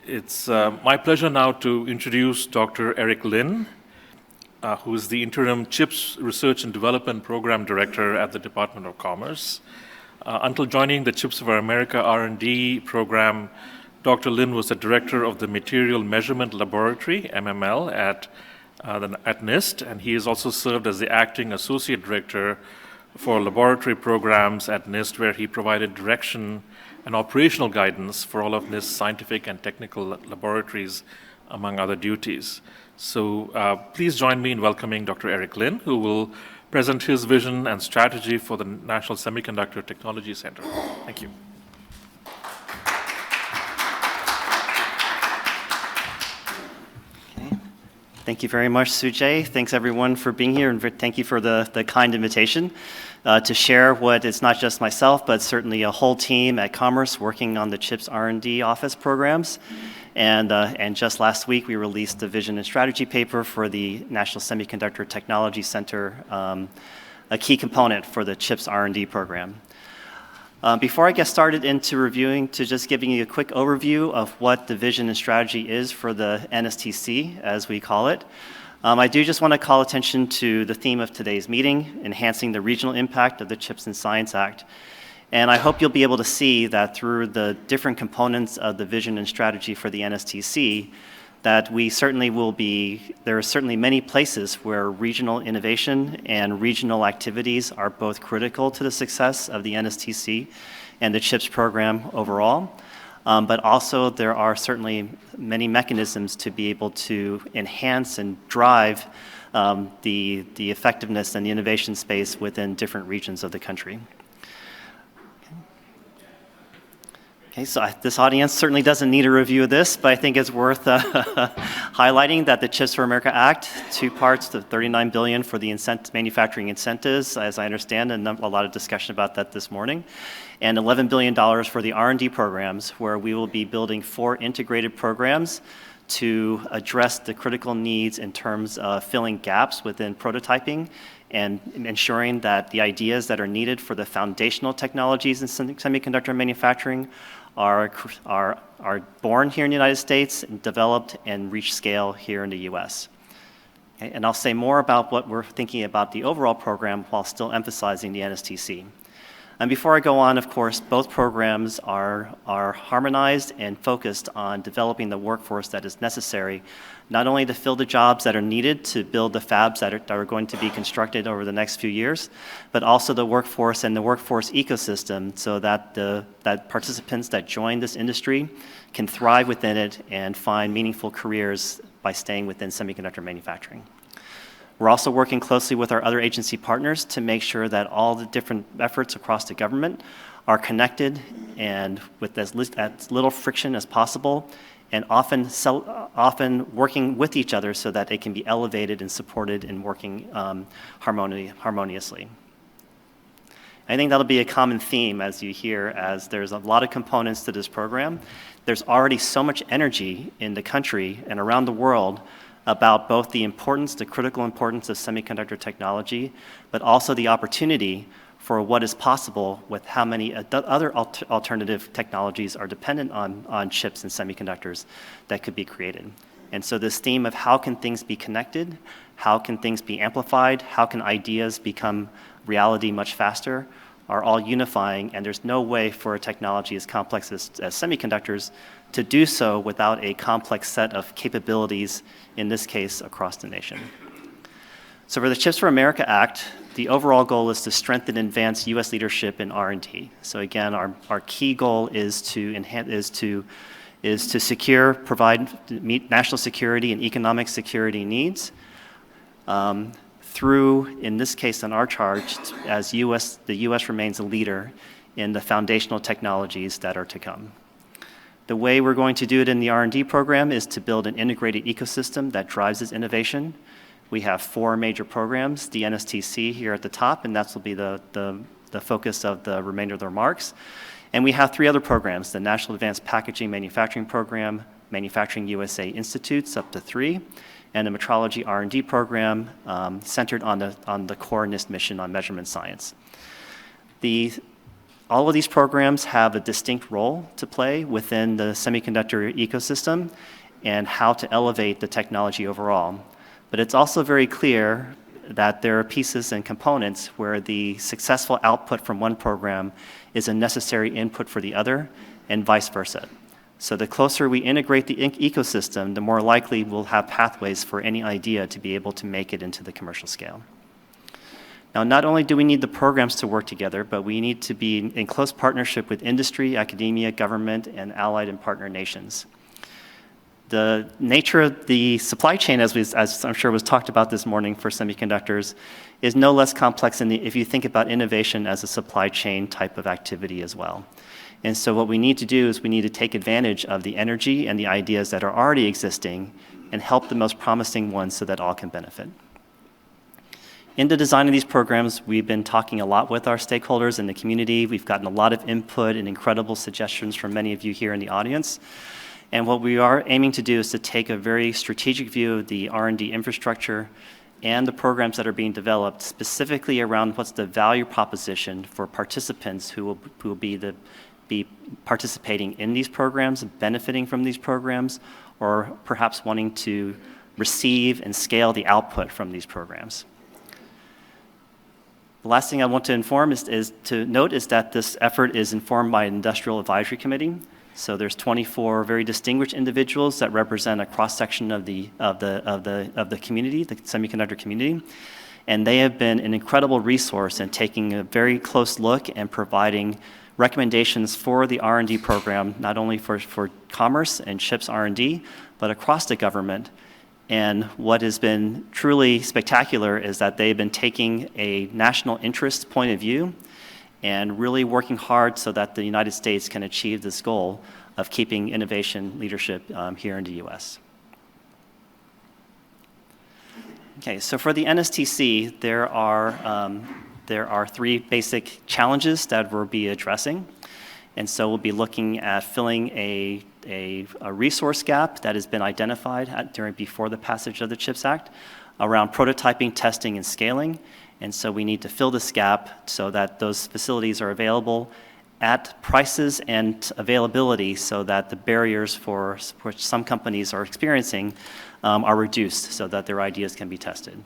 It's my pleasure now to introduce Dr. Eric Lin, who is the Interim CHIPS Research and Development Program Director at the Department of Commerce. Until joining the CHIPS for America R&D program, Dr. Lin was the Director of the Material Measurement Laboratory, MML, at NIST, and he has also served as the Acting Associate Director for Laboratory Programs at NIST, where he provided direction and operational guidance for all of NIST's scientific and technical laboratories, among other duties. So please join me in welcoming Dr. Eric Lin, who will present his vision and strategy for the National Semiconductor Technology Center. Thank you. Okay. Thank you very much, Sujay. Thanks everyone for being here, and thank you for the kind invitation to share what is not just myself, but certainly a whole team at Commerce working on the CHIPS R&D office programs. And just last week, we released the vision and strategy paper for the National Semiconductor Technology Center, a key component for the CHIPS R&D program. Before I get started into reviewing, to just giving you a quick overview of what the vision and strategy is for the NSTC, as we call it. I do just want to call attention to the theme of today's meeting, enhancing the regional impact of the CHIPS and Science Act. And I hope you'll be able to see that through the different components of the vision and strategy for the NSTC, that we certainly will be, there are certainly many places where regional innovation and regional activities are both critical to the success of the NSTC and the CHIPS program overall. But also there are certainly many mechanisms to be able to enhance and drive the effectiveness and the innovation space within different regions of the country. Okay, so this audience certainly doesn't need a review of this, but I think it's worth highlighting that the CHIPS for America Act, two parts, the $39 billion for the manufacturing incentives, as I understand, and a lot of discussion about that this morning, and $11 billion for the R&D programs, where we will be building 4 integrated programs to address the critical needs in terms of filling gaps within prototyping and ensuring that the ideas that are needed for the foundational technologies in semiconductor manufacturing are born here in the United States, and developed and reach scale here in the US. Okay, and I'll say more about what we're thinking about the overall program while still emphasizing the NSTC. And before I go on, of course, both programs are harmonized and focused on developing the workforce that is necessary, not only to fill the jobs that are needed to build the fabs that are going to be constructed over the next few years, but also the workforce and the workforce ecosystem, so that that participants that join this industry can thrive within it and find meaningful careers by staying within semiconductor manufacturing. We're also working closely with our other agency partners to make sure that all the different efforts across the government are connected and with as little friction as possible, and often working with each other so that they can be elevated and supported and working harmoniously. I think that'll be a common theme as you hear, as there's a lot of components to this program. There's already so much energy in the country and around the world about both the importance, the critical importance of semiconductor technology, but also the opportunity for what is possible with how many other alternative technologies are dependent on chips and semiconductors that could be created. And so this theme of how can things be connected, how can things be amplified, how can ideas become reality much faster, are all unifying, and there's no way for a technology as complex as semiconductors to do so without a complex set of capabilities, in this case, across the nation. So for the CHIPS for America Act, the overall goal is to strengthen and advance U.S. leadership in R&D. So again, our key goal is to secure, meet national security and economic security needs, through, in this case on our charge, as the U.S. remains a leader in the foundational technologies that are to come. The way we're going to do it in the R&D program is to build an integrated ecosystem that drives this innovation. We have 4 major programs, the NSTC here at the top, and that will be the focus of the remainder of the remarks. And we have 3 other programs, the National Advanced Packaging Manufacturing Program, Manufacturing USA Institutes, up to 3, and the Metrology R&D program centered on the core NIST mission on measurement science. The All of these programs have a distinct role to play within the semiconductor ecosystem and how to elevate the technology overall. But it's also very clear that there are pieces and components where the successful output from one program is a necessary input for the other, and vice versa. So the closer we integrate the ecosystem, the more likely we'll have pathways for any idea to be able to make it into the commercial scale. Now, not only do we need the programs to work together, but we need to be in close partnership with industry, academia, government, and allied and partner nations. The nature of the supply chain, as I'm sure was talked about this morning for semiconductors, is no less complex if you think about innovation as a supply chain type of activity as well. And so what we need to do is we need to take advantage of the energy and the ideas that are already existing and help the most promising ones so that all can benefit. In the design of these programs, we've been talking a lot with our stakeholders in the community. We've gotten a lot of input and incredible suggestions from many of you here in the audience. And what we are aiming to do is to take a very strategic view of the R&D infrastructure and the programs that are being developed, specifically around what's the value proposition for participants who will be participating in these programs, benefiting from these programs, or perhaps wanting to receive and scale the output from these programs. The last thing I want to inform is that this effort is informed by an industrial advisory committee. So there's 24 very distinguished individuals that represent a cross-section of the community, the semiconductor community. And they have been an incredible resource in taking a very close look and providing recommendations for the R&D program, not only for commerce and CHIPS R&D, but across the government. And what has been truly spectacular is that they've been taking a national interest point of view and really working hard so that the United States can achieve this goal of keeping innovation leadership here in the US. Okay, so for the NSTC, there are three basic challenges that we'll be addressing. And so we'll be looking at filling a resource gap that has been identified before the passage of the CHIPS Act around prototyping, testing, and scaling. And so we need to fill this gap so that those facilities are available at prices and availability so that the barriers for which some companies are experiencing are reduced so that their ideas can be tested.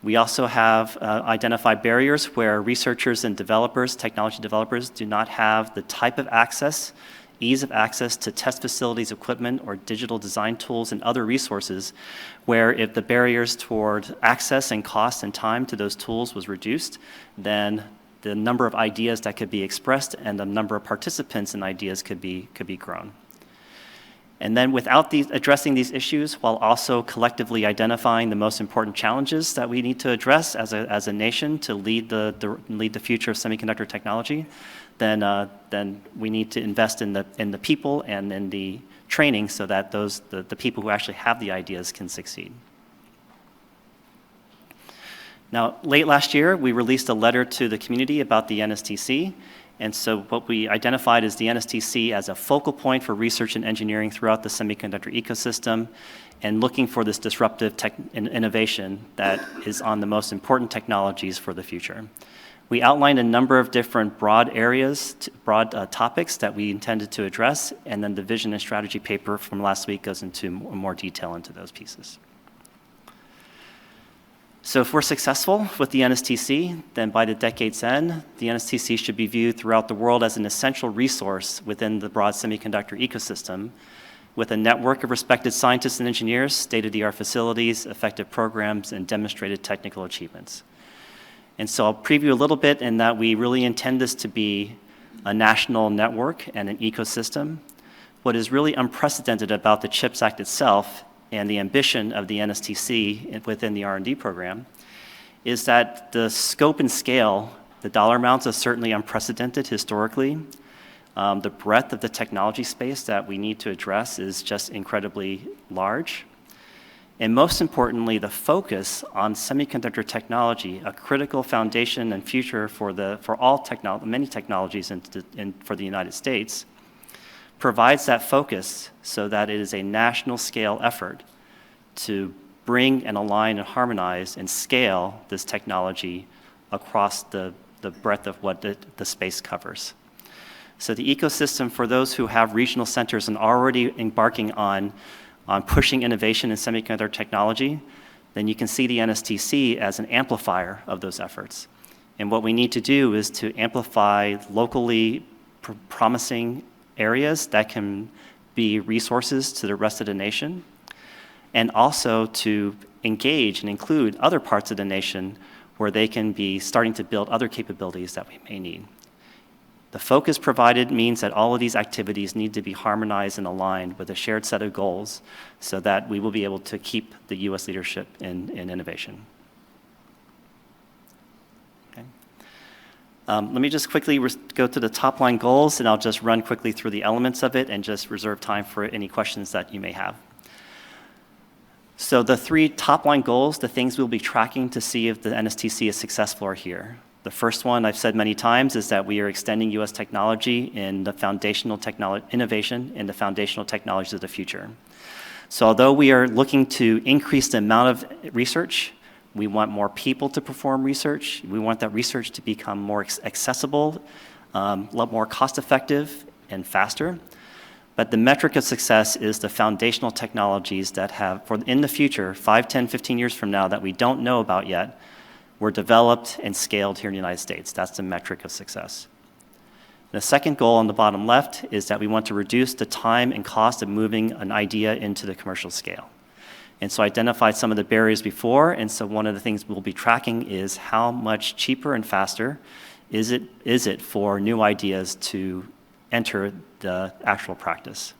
We also have identified barriers where researchers and developers, technology developers, do not have the type of access, ease of access to test facilities, equipment, or digital design tools and other resources, where if the barriers toward access and cost and time to those tools was reduced, then the number of ideas that could be expressed and the number of participants in ideas could be grown. And then without addressing these issues, while also collectively identifying the most important challenges that we need to address as a nation to lead the future of semiconductor technology, then we need to invest in the people and in the training so that the people who actually have the ideas can succeed. Now, late last year, we released a letter to the community about the NSTC. And so what we identified is the NSTC as a focal point for research and engineering throughout the semiconductor ecosystem and looking for this disruptive innovation that is on the most important technologies for the future. We outlined a number of different broad areas, broad topics that we intended to address, and then the vision and strategy paper from last week goes into more detail into those pieces. So if we're successful with the NSTC, then by the decade's end, the NSTC should be viewed throughout the world as an essential resource within the broad semiconductor ecosystem, with a network of respected scientists and engineers, state-of-the-art facilities, effective programs, and demonstrated technical achievements. And so I'll preview a little bit in that we really intend this to be a national network and an ecosystem. What is really unprecedented about the CHIPS Act itself and the ambition of the NSTC within the R&D program is that the scope and scale, the dollar amounts are certainly unprecedented historically. The breadth of the technology space that we need to address is just incredibly large. And most importantly, the focus on semiconductor technology, a critical foundation and future for many technologies for the United States, provides that focus so that it is a national scale effort to bring and align and harmonize and scale this technology across the the breadth of what the space covers. So the ecosystem for those who have regional centers and already embarking on pushing innovation in semiconductor technology, then you can see the NSTC as an amplifier of those efforts. And what we need to do is to amplify locally promising areas that can be resources to the rest of the nation, and also to engage and include other parts of the nation where they can be starting to build other capabilities that we may need. The focus provided means that all of these activities need to be harmonized and aligned with a shared set of goals so that we will be able to keep the U.S. leadership in innovation. Okay. Let me just quickly go to the top line goals, and I'll just run quickly through the elements of it and just reserve time for any questions that you may have. So the 3 top line goals, the things we'll be tracking to see if the NSTC is successful, are here. The first one, I've said many times, is that we are extending U.S. technology in the foundational innovation in the foundational technologies of the future. So although we are looking to increase the amount of research, we want more people to perform research. We want that research to become more accessible, a lot more cost-effective and faster. But the metric of success is the foundational technologies that have, in the future, 5, 10, 15 years from now, that we don't know about yet, were developed and scaled here in the United States. That's the metric of success. The second goal on the bottom left is that we want to reduce the time and cost of moving an idea into the commercial scale. And so I identified some of the barriers before, and so one of the things we'll be tracking is how much cheaper and faster is it for new ideas to enter the actual practice.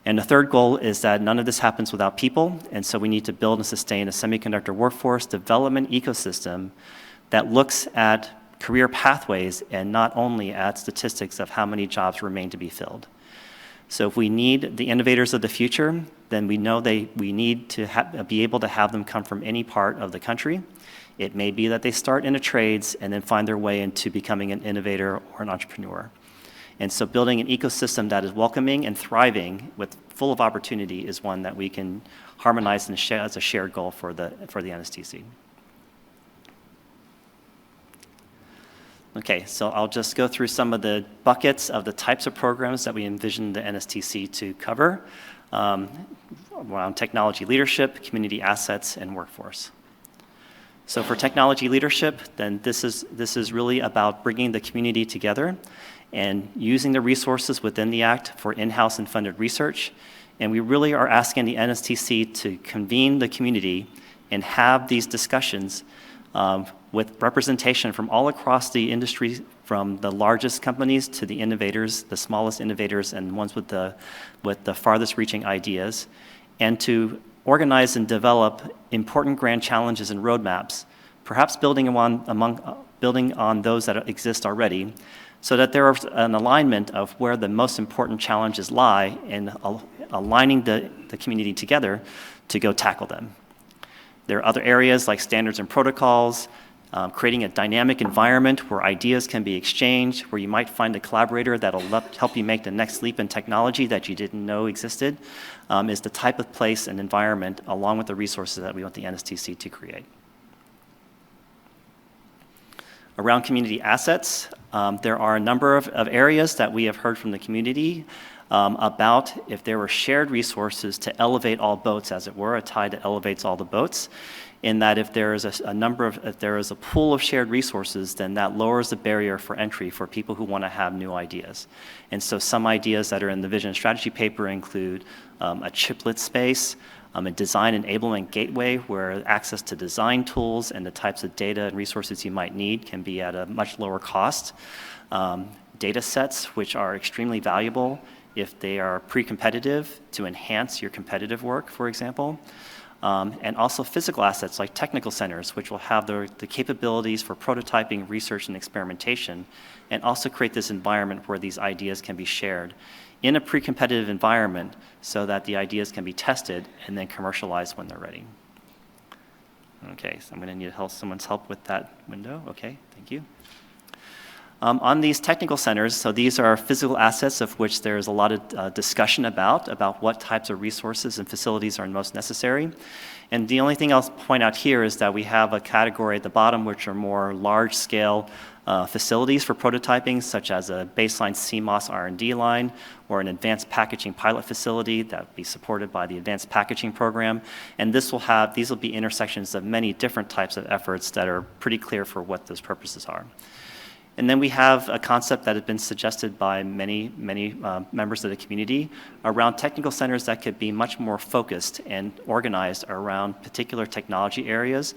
And the third goal is that none of this happens without people, and so we need to build and sustain a semiconductor workforce development ecosystem that looks at career pathways and not only at statistics of how many jobs remain to be filled. So if we need the innovators of the future, then we know we need to be able to have them come from any part of the country. It may be that they start in the trades and then find their way into becoming an innovator or an entrepreneur. And so building an ecosystem that is welcoming and thriving with full of opportunity is one that we can harmonize and share as a shared goal for the NSTC. Okay, so I'll just go through some of the buckets of the types of programs that we envision the NSTC to cover around technology leadership, community assets, and workforce. So for technology leadership, then this is really about bringing the community together and using the resources within the Act for in-house and funded research. And we really are asking the NSTC to convene the community and have these discussions with representation from all across the industry, from the largest companies to the innovators, the smallest innovators, and ones with the farthest reaching ideas, and to organize and develop important grand challenges and roadmaps, perhaps building on those that exist already, so that there is an alignment of where the most important challenges lie and aligning the community together to go tackle them. There are other areas like standards and protocols, creating a dynamic environment where ideas can be exchanged, where you might find a collaborator that'll help you make the next leap in technology that you didn't know existed, is the type of place and environment along with the resources that we want the NSTC to create. Around community assets, there are a number of areas that we have heard from the community about if there were shared resources to elevate all boats, as it were, a tide that elevates all the boats, in that if there is if there is a pool of shared resources, then that lowers the barrier for entry for people who want to have new ideas. And so some ideas that are in the vision and strategy paper include a chiplet space, a design enablement gateway where access to design tools and the types of data and resources you might need can be at a much lower cost. Data sets, which are extremely valuable if they are pre-competitive to enhance your competitive work, for example. And also physical assets like technical centers, which will have the capabilities for prototyping, research, and experimentation, and also create this environment where these ideas can be shared in a pre-competitive environment so that the ideas can be tested and then commercialized when they're ready. Okay, so I'm going to need someone's help with that window. Okay, thank you. On these technical centers, so these are physical assets of which there's a lot of discussion about what types of resources and facilities are most necessary. And the only thing I'll point out here is that we have a category at the bottom which are more large-scale facilities for prototyping, such as a baseline CMOS R&D line or an advanced packaging pilot facility that will be supported by the advanced packaging program. And these will be intersections of many different types of efforts that are pretty clear for what those purposes are. And then we have a concept that has been suggested by many members of the community around technical centers that could be much more focused and organized around particular technology areas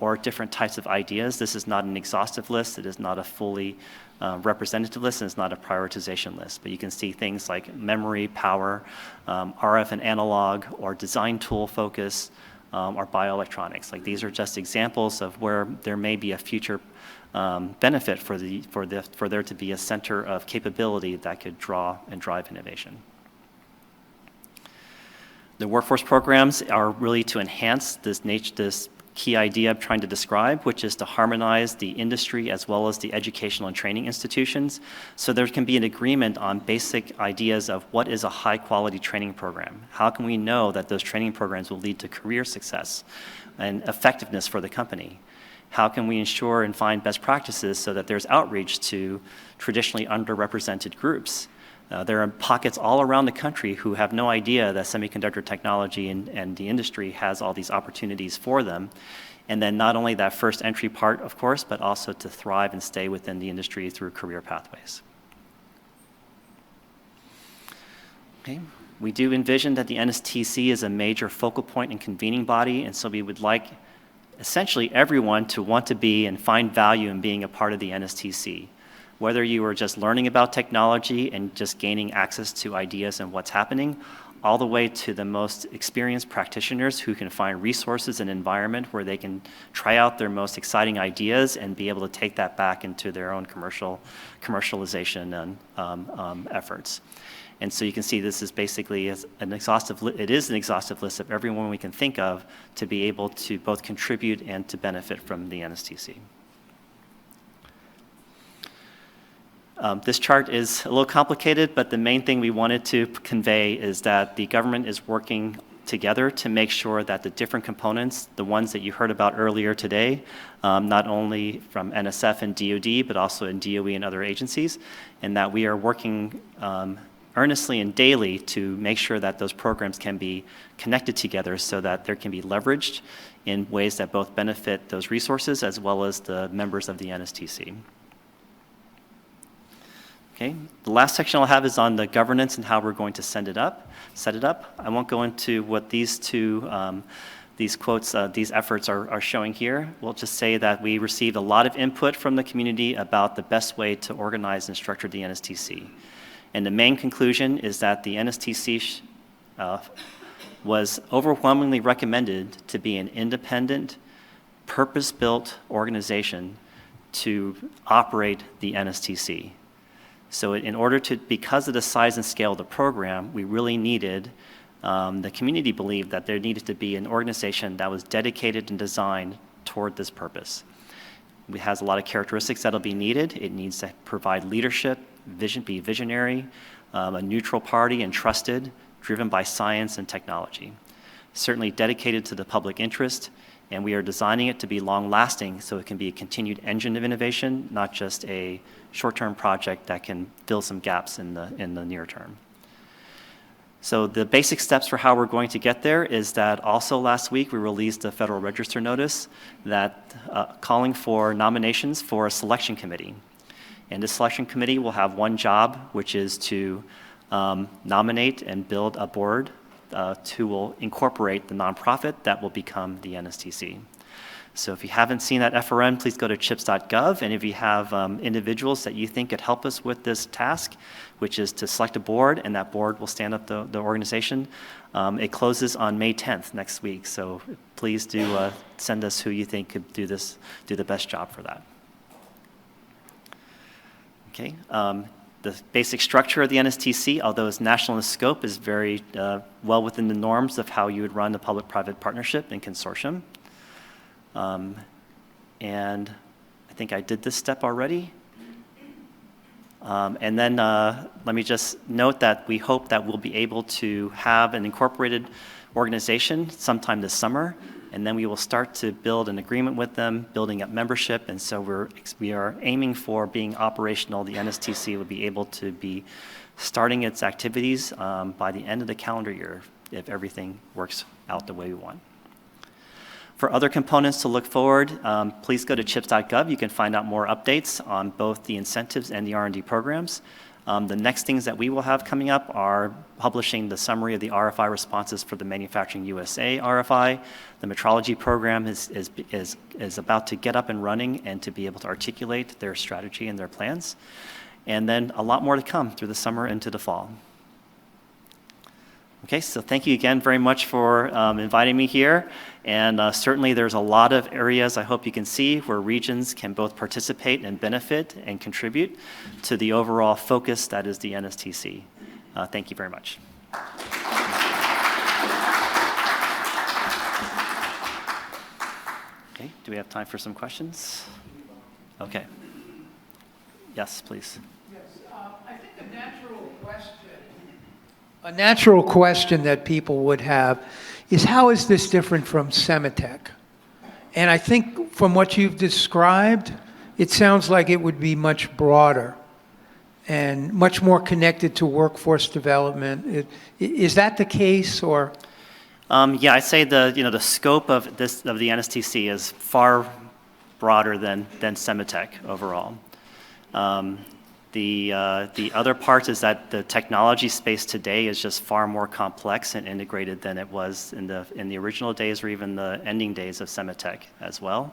or different types of ideas. This is not an exhaustive list. It is not a fully representative list, and it's not a prioritization list. But you can see things like memory, power, RF and analog, or design tool focus, or bioelectronics. Like, these are just examples of where there may be a future benefit for there to be a center of capability that could draw and drive innovation. The workforce programs are really to enhance this key idea I'm trying to describe, which is to harmonize the industry as well as the educational and training institutions, so there can be an agreement on basic ideas of what is a high-quality training program. How can we know that those training programs will lead to career success and effectiveness for the company? How can we ensure and find best practices so that there's outreach to traditionally underrepresented groups? There are pockets all around the country who have no idea that semiconductor technology and the industry has all these opportunities for them. And then not only that first entry part, of course, but also to thrive and stay within the industry through career pathways. Okay. We do envision that the NSTC is a major focal point and convening body, and so we would like essentially everyone to want to be and find value in being a part of the NSTC. Whether you are just learning about technology and just gaining access to ideas and what's happening, all the way to the most experienced practitioners who can find resources and environment where they can try out their most exciting ideas and be able to take that back into their own commercialization and efforts. And so you can see this is basically an exhaustive list of everyone we can think of to be able to both contribute and to benefit from the NSTC. This chart is a little complicated, but the main thing we wanted to convey is that the government is working together to make sure that the different components, the ones that you heard about earlier today, not only from NSF and DoD, but also in DOE and other agencies, and that we are working earnestly and daily to make sure that those programs can be connected together so that there can be leveraged in ways that both benefit those resources as well as the members of the NSTC. Okay, the last section I'll have is on the governance and how we're going to set it up. I won't go into what these efforts are showing here. We'll just say that we received a lot of input from the community about the best way to organize and structure the NSTC. And the main conclusion is that the NSTC was overwhelmingly recommended to be an independent, purpose-built organization to operate the NSTC. So in order to, because of the size and scale of the program, we really needed, the community believed that there needed to be an organization that was dedicated and designed toward this purpose. It has a lot of characteristics that'll be needed. It needs to provide leadership, be visionary, a neutral party and trusted, driven by science and technology. Certainly dedicated to the public interest, and we are designing it to be long-lasting so it can be a continued engine of innovation, not just a short-term project that can fill some gaps in the near term. So the basic steps for how we're going to get there is that also last week we released a Federal Register notice that calling for nominations for a selection committee. And the selection committee will have one job, which is to nominate and build a board who will incorporate the nonprofit that will become the NSTC. So if you haven't seen that FRN, please go to chips.gov, and if you have individuals that you think could help us with this task, which is to select a board, and that board will stand up the organization. It closes on May 10th, next week, so please do send us who you think could do the best job for that. Okay. The basic structure of the NSTC, although it's national in scope, is very well within the norms of how you would run a public-private partnership and consortium. And I think I did this step already. And then let me just note that we hope that we'll be able to have an incorporated organization sometime this summer, and then we will start to build an agreement with them, building up membership, and so we are aiming for being operational. The NSTC will be able to be starting its activities by the end of the calendar year if everything works out the way we want. For other components to look forward, please go to chips.gov. You can find out more updates on both the incentives and the R&D programs. The next things that we will have coming up are publishing the summary of the RFI responses for the Manufacturing USA RFI. The metrology program is about to get up and running and to be able to articulate their strategy and their plans. And then a lot more to come through the summer into the fall. Okay, so thank you again very much for inviting me here. And certainly there's a lot of areas I hope you can see where regions can both participate and benefit and contribute to the overall focus that is the NSTC. Thank you very much. Okay, do we have time for some questions? Okay. Yes, please. Yes, I think a natural question that people would have is, how is this different from Semitech? And I think from what you've described, it sounds like it would be much broader and much more connected to workforce development. Is that the case, or? Yeah, I'd say the scope of the NSTC is far broader than Semitech overall. The other part is that the technology space today is just far more complex and integrated than it was in the original days or even the ending days of Semitech as well.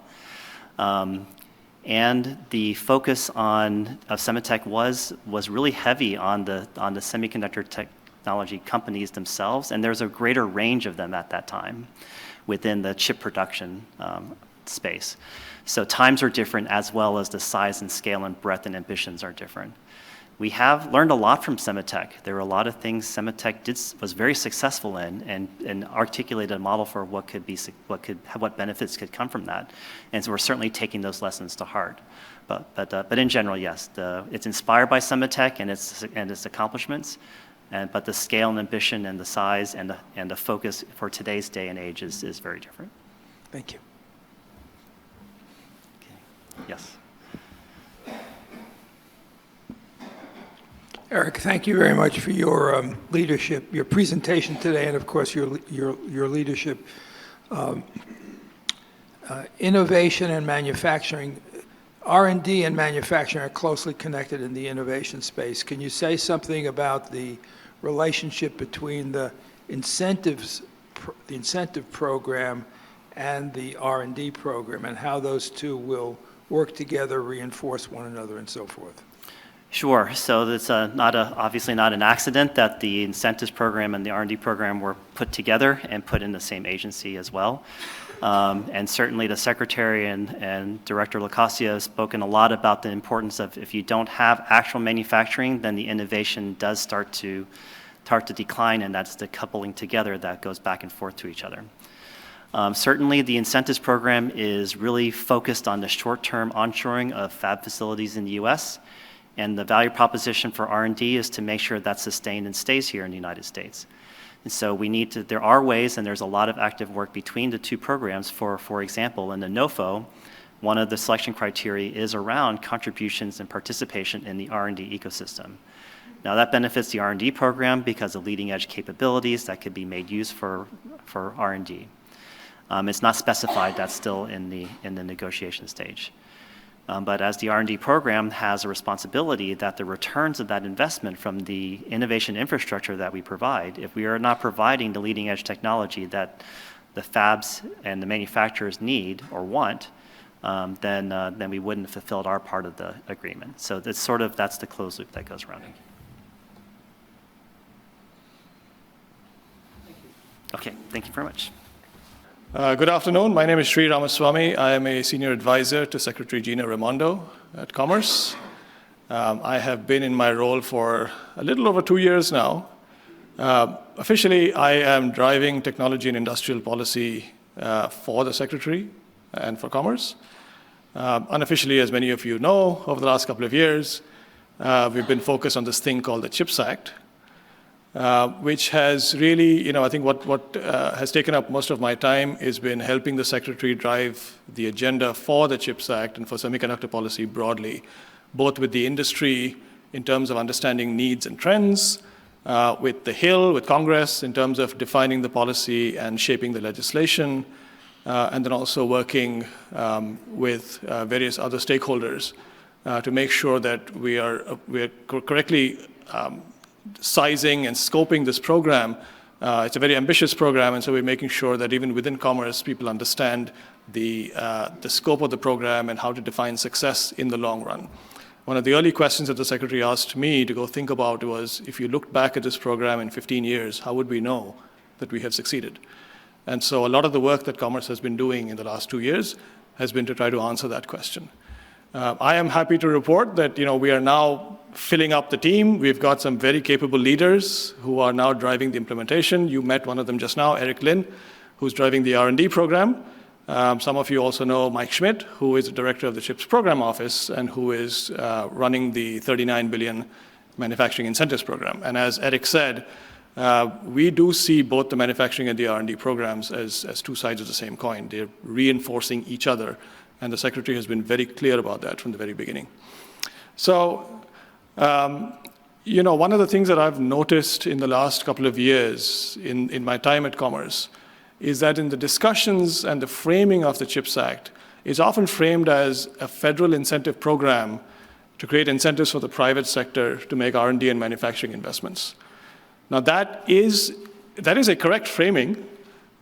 And the focus of Semitech was really heavy on the semiconductor technology companies themselves, and there's a greater range of them at that time within the chip production space. So times are different, as well as the size and scale and breadth and ambitions are different. We have learned a lot from Semitech. There were a lot of things Semitech was very successful in, and articulated a model for what benefits could come from that. And so we're certainly taking those lessons to heart. But in general, yes, it's inspired by Semitech and its accomplishments, but the scale and ambition and the size and the focus for today's day and age is very different. Thank you. Yes. Eric, thank you very much for your leadership, your presentation today, and of course your leadership. Innovation and manufacturing, R&D and manufacturing are closely connected in the innovation space. Can you say something about the relationship between the incentive program and the R&D program, and how those two will work together, reinforce one another, and so forth? Sure. So it's obviously not an accident that the incentives program and the R&D program were put together and put in the same agency as well. And certainly the Secretary and Director Lacasia have spoken a lot about the importance of, if you don't have actual manufacturing, then the innovation does start to decline, and that's the coupling together that goes back and forth to each other. Certainly, the incentives program is really focused on the short-term onshoring of fab facilities in the U.S., and the value proposition for R&D is to make sure that's sustained and stays here in the United States. And so there are ways, and there's a lot of active work between the two programs. For example, in the NOFO, one of the selection criteria is around contributions and participation in the R&D ecosystem. Now that benefits the R&D program because of leading edge capabilities that could be made use for R&D. It's not specified, that's still in the negotiation stage. But as the R&D program has a responsibility that the returns of that investment from the innovation infrastructure that we provide, if we are not providing the leading edge technology that the fabs and the manufacturers need or want, then we wouldn't have fulfilled our part of the agreement. So that's the closed loop that goes around it. Okay, thank you very much. Good afternoon. My name is Sri Ramaswamy. I am a senior advisor to Secretary Gina Raimondo at Commerce. I have been in my role for a little over 2 years now. Officially, I am driving technology and industrial policy for the Secretary and for Commerce. Unofficially, as many of you know, over the last couple of years, we've been focused on this thing called the CHIPS Act, which has really, I think what has taken up most of my time has been helping the Secretary drive the agenda for the CHIPS Act and for semiconductor policy broadly, both with the industry in terms of understanding needs and trends, with the Hill, with Congress, in terms of defining the policy and shaping the legislation, and then also working with various other stakeholders to make sure that we are correctly sizing and scoping this program. It's a very ambitious program, and so we're making sure that even within commerce, people understand the scope of the program and how to define success in the long run. One of the early questions that the Secretary asked me to go think about was, if you looked back at this program in 15 years, how would we know that we have succeeded? And so a lot of the work that Commerce has been doing in the last 2 years has been to try to answer that question. I am happy to report that we are now filling up the team. We've got some very capable leaders who are now driving the implementation. You met one of them just now, Eric Lin, who's driving the R&D program. Some of you also know Mike Schmidt, who is the director of the CHIPS Program Office and who is running the $39 billion manufacturing incentives program. And as Eric said, we do see both the manufacturing and the R&D programs as two sides of the same coin. They're reinforcing each other, and the Secretary has been very clear about that from the very beginning. So, one of the things that I've noticed in the last couple of years in my time at Commerce is that in the discussions and the framing of the CHIPS Act, it's often framed as a federal incentive program to create incentives for the private sector to make R&D and manufacturing investments. Now that is a correct framing,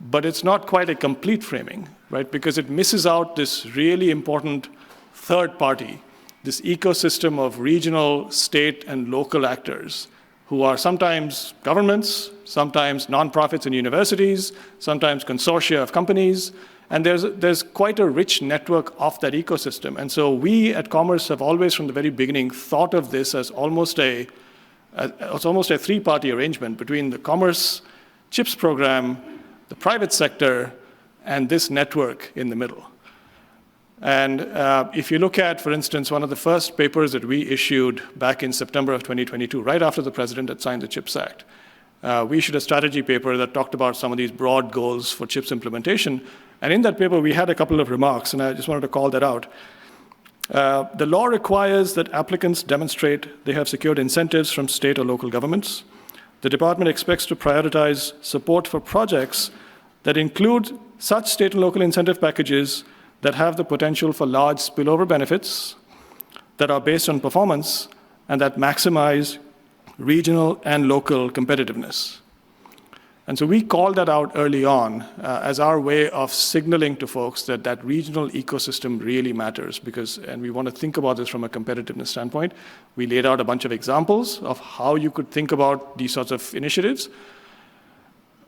but it's not quite a complete framing, right? Because it misses out this really important third party, this ecosystem of regional, state, and local actors who are sometimes governments, sometimes nonprofits and universities, sometimes consortia of companies, and there's quite a rich network of that ecosystem. And so we at Commerce have always, from the very beginning, thought of this as almost a three-party arrangement between the Commerce CHIPS program, the private sector, and this network in the middle. And if you look at, for instance, one of the first papers that we issued back in September of 2022, right after the President had signed the CHIPS Act, we issued a strategy paper that talked about some of these broad goals for CHIPS implementation. And in that paper, we had a couple of remarks, and I just wanted to call that out. The law requires that applicants demonstrate they have secured incentives from state or local governments. The department expects to prioritize support for projects that include such state and local incentive packages that have the potential for large spillover benefits, that are based on performance, and that maximize regional and local competitiveness. And so we called that out early on as our way of signaling to folks that that regional ecosystem really matters, and we want to think about this from a competitiveness standpoint. We laid out a bunch of examples of how you could think about these sorts of initiatives.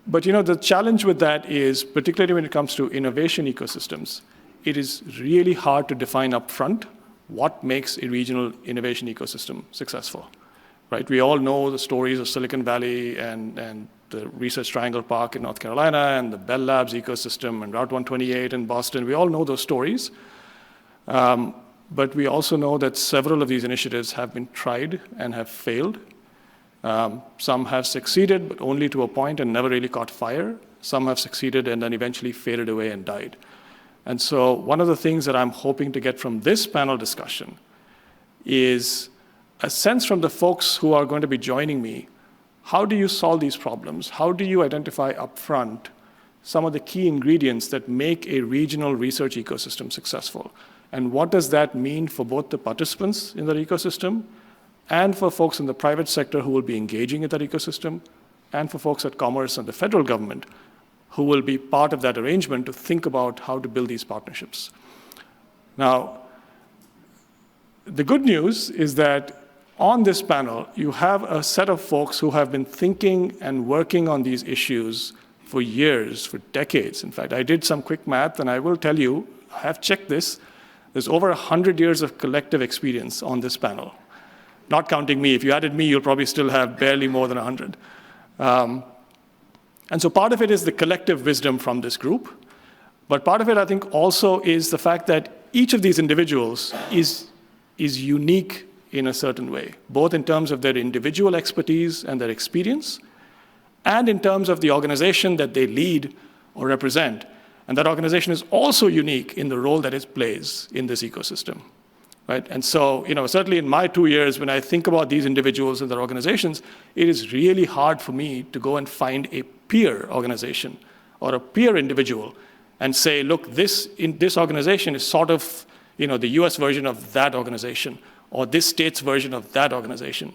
But the challenge with that is, particularly when it comes to innovation ecosystems, it is really hard to define upfront what makes a regional innovation ecosystem successful, right? We all know the stories of Silicon Valley and the Research Triangle Park in North Carolina and the Bell Labs ecosystem and Route 128 in Boston. We all know those stories. But we also know that several of these initiatives have been tried and have failed. Some have succeeded, but only to a point and never really caught fire. Some have succeeded and then eventually faded away and died. And so one of the things that I'm hoping to get from this panel discussion is a sense from the folks who are going to be joining me. How do you solve these problems? How do you identify upfront some of the key ingredients that make a regional research ecosystem successful? And what does that mean for both the participants in that ecosystem and for folks in the private sector who will be engaging in that ecosystem, and for folks at Commerce and the federal government who will be part of that arrangement to think about how to build these partnerships? Now, the good news is that on this panel, you have a set of folks who have been thinking and working on these issues for years, for decades. In fact, I did some quick math, and I will tell you, I have checked this. There's over 100 years of collective experience on this panel. Not counting me. If you added me, you'll probably still have barely more than 100. And so part of it is the collective wisdom from this group. But part of it, I think, also is the fact that each of these individuals is unique in a certain way, both in terms of their individual expertise and their experience, and in terms of the organization that they lead or represent. And that organization is also unique in the role that it plays in this ecosystem. Right? And so, certainly in my 2 years, when I think about these individuals and their organizations, it is really hard for me to go and find a peer organization or a peer individual and say, look, this organization is sort of, the US version of that organization, or this state's version of that organization.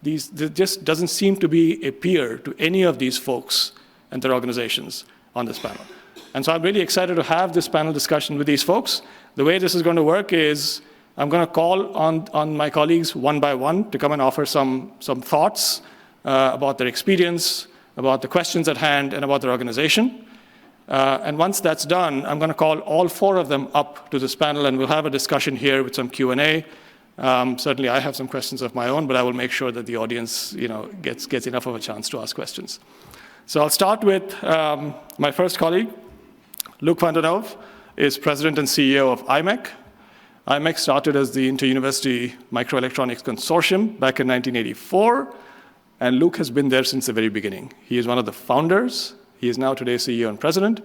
There just doesn't seem to be a peer to any of these folks and their organizations on this panel. And so I'm really excited to have this panel discussion with these folks. The way this is going to work is I'm going to call on my colleagues one by one to come and offer some thoughts about their experience, about the questions at hand, and about their organization. And once that's done, I'm going to call all 4 of them up to this panel, and we'll have a discussion here with some Q&A. Certainly, I have some questions of my own, but I will make sure that the audience, gets enough of a chance to ask questions. So I'll start with my first colleague. Luc van den Hove is president and CEO of Imec. Imec started as the Inter-University Microelectronics Consortium back in 1984, and Luc has been there since the very beginning. He is one of the founders. He is now today CEO and president.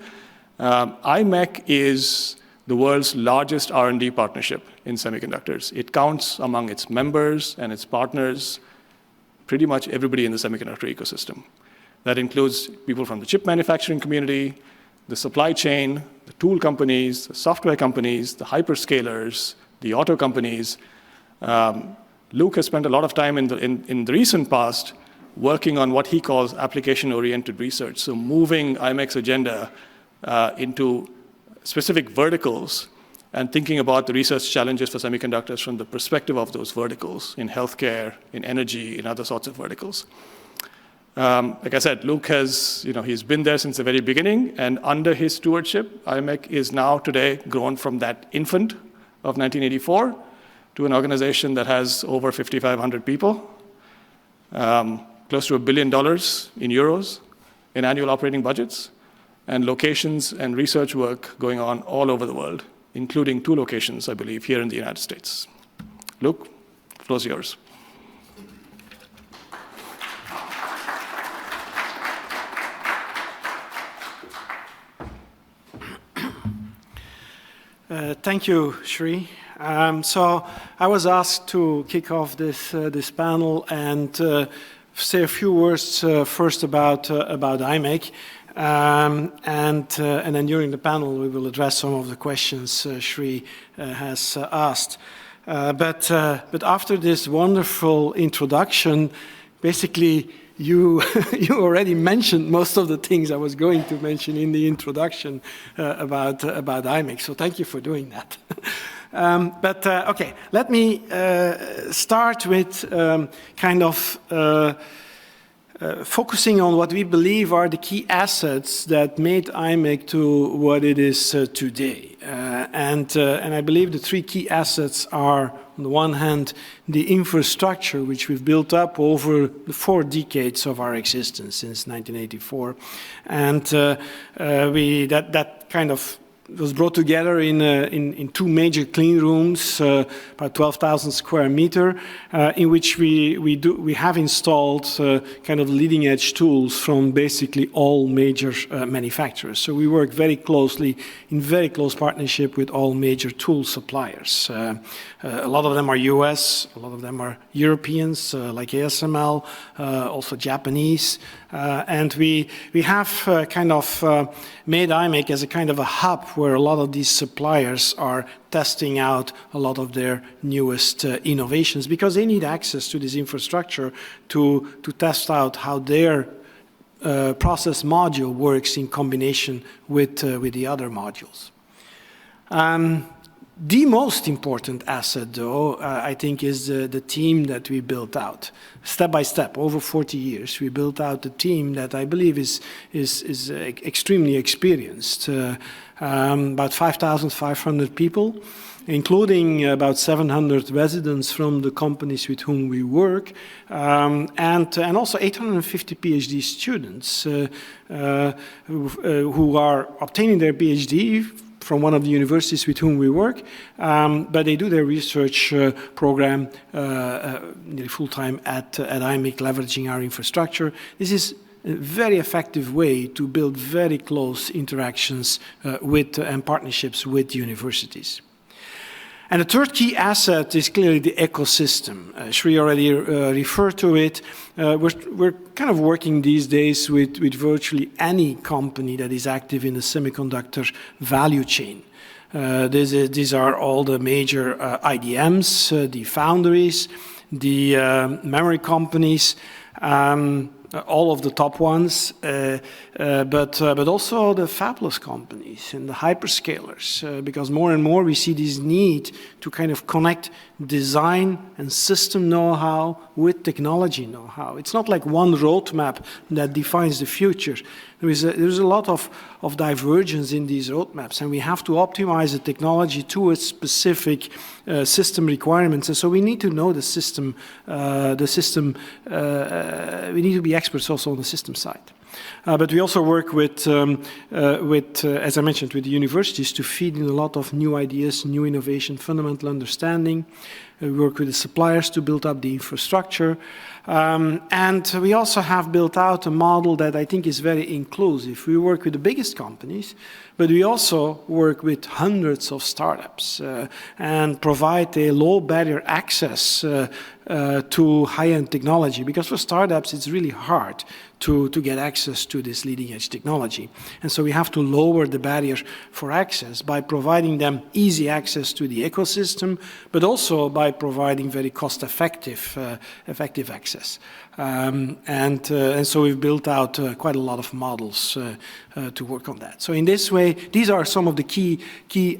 Imec is the world's largest R&D partnership in semiconductors. It counts among its members and its partners pretty much everybody in the semiconductor ecosystem. That includes people from the chip manufacturing community, the supply chain, the tool companies, the software companies, the hyperscalers, the auto companies. Luc has spent a lot of time in the recent past working on what he calls application-oriented research, so moving Imec's agenda into specific verticals and thinking about the research challenges for semiconductors from the perspective of those verticals in healthcare, in energy, in other sorts of verticals. Like I said, Luc has, he's been there since the very beginning, and under his stewardship, Imec is now today grown from that infant of 1984 to an organization that has over 5,500 people, close to $1 billion in euros in annual operating budgets, and locations and research work going on all over the world, including 2 locations, I believe, here in the United States. Luc, the floor is yours. Thank you, Sri. So I was asked to kick off this panel and say a few words first about Imec, and then during the panel we will address some of the questions Sri has asked. But after this wonderful introduction, basically you already mentioned most of the things I was going to mention in the introduction about Imec, so thank you for doing that. Okay, let me start with kind of focusing on what we believe are the key assets that made Imec to what it is today. And I believe the 3 key assets are, on the one hand, the infrastructure which we've built up over the 4 decades of our existence since 1984. And that kind of was brought together in 2 major clean rooms, about 12,000 square meter, in which we have installed kind of leading edge tools from basically all major manufacturers. So we work very closely, in very close partnership with all major tool suppliers. A lot of them are US, a lot of them are Europeans, like ASML, also Japanese. And we have kind of made Imec as a kind of a hub where a lot of these suppliers are testing out a lot of their newest innovations, because they need access to this infrastructure to test out how their process module works in combination with the other modules. The most important asset, though, I think, is the team that we built out. Step by step, over 40 years, we built out a team that I believe is extremely experienced. About 5,500 people, including about 700 residents from the companies with whom we work, and also 850 PhD students who are obtaining their PhD from one of the universities with whom we work, but they do their research program nearly full-time at Imec, leveraging our infrastructure. This is a very effective way to build very close interactions and partnerships with universities. And the third key asset is clearly the ecosystem. Sri already referred to it. We're kind of working these days with virtually any company that is active in the semiconductor value chain. These are all the major IDMs, the foundries, the memory companies, all of the top ones, but also the fabless companies and the hyperscalers, because more and more we see this need to kind of connect design and system know-how with technology know-how. It's not like one roadmap that defines the future. There's a lot of divergence in these roadmaps, and we have to optimize the technology to its specific system requirements. And so we need to know the system. We need to be experts also on the system side. But we also work with, as I mentioned, with the universities to feed in a lot of new ideas, new innovation, fundamental understanding. We work with the suppliers to build up the infrastructure. And we also have built out a model that I think is very inclusive. We work with the biggest companies, but we also work with hundreds of startups and provide a low barrier access to high-end technology, because for startups it's really hard to get access to this leading-edge technology. And so we have to lower the barrier for access by providing them easy access to the ecosystem, but also by providing very cost-effective access. And so we've built out quite a lot of models to work on that. So in this way, these are some of the key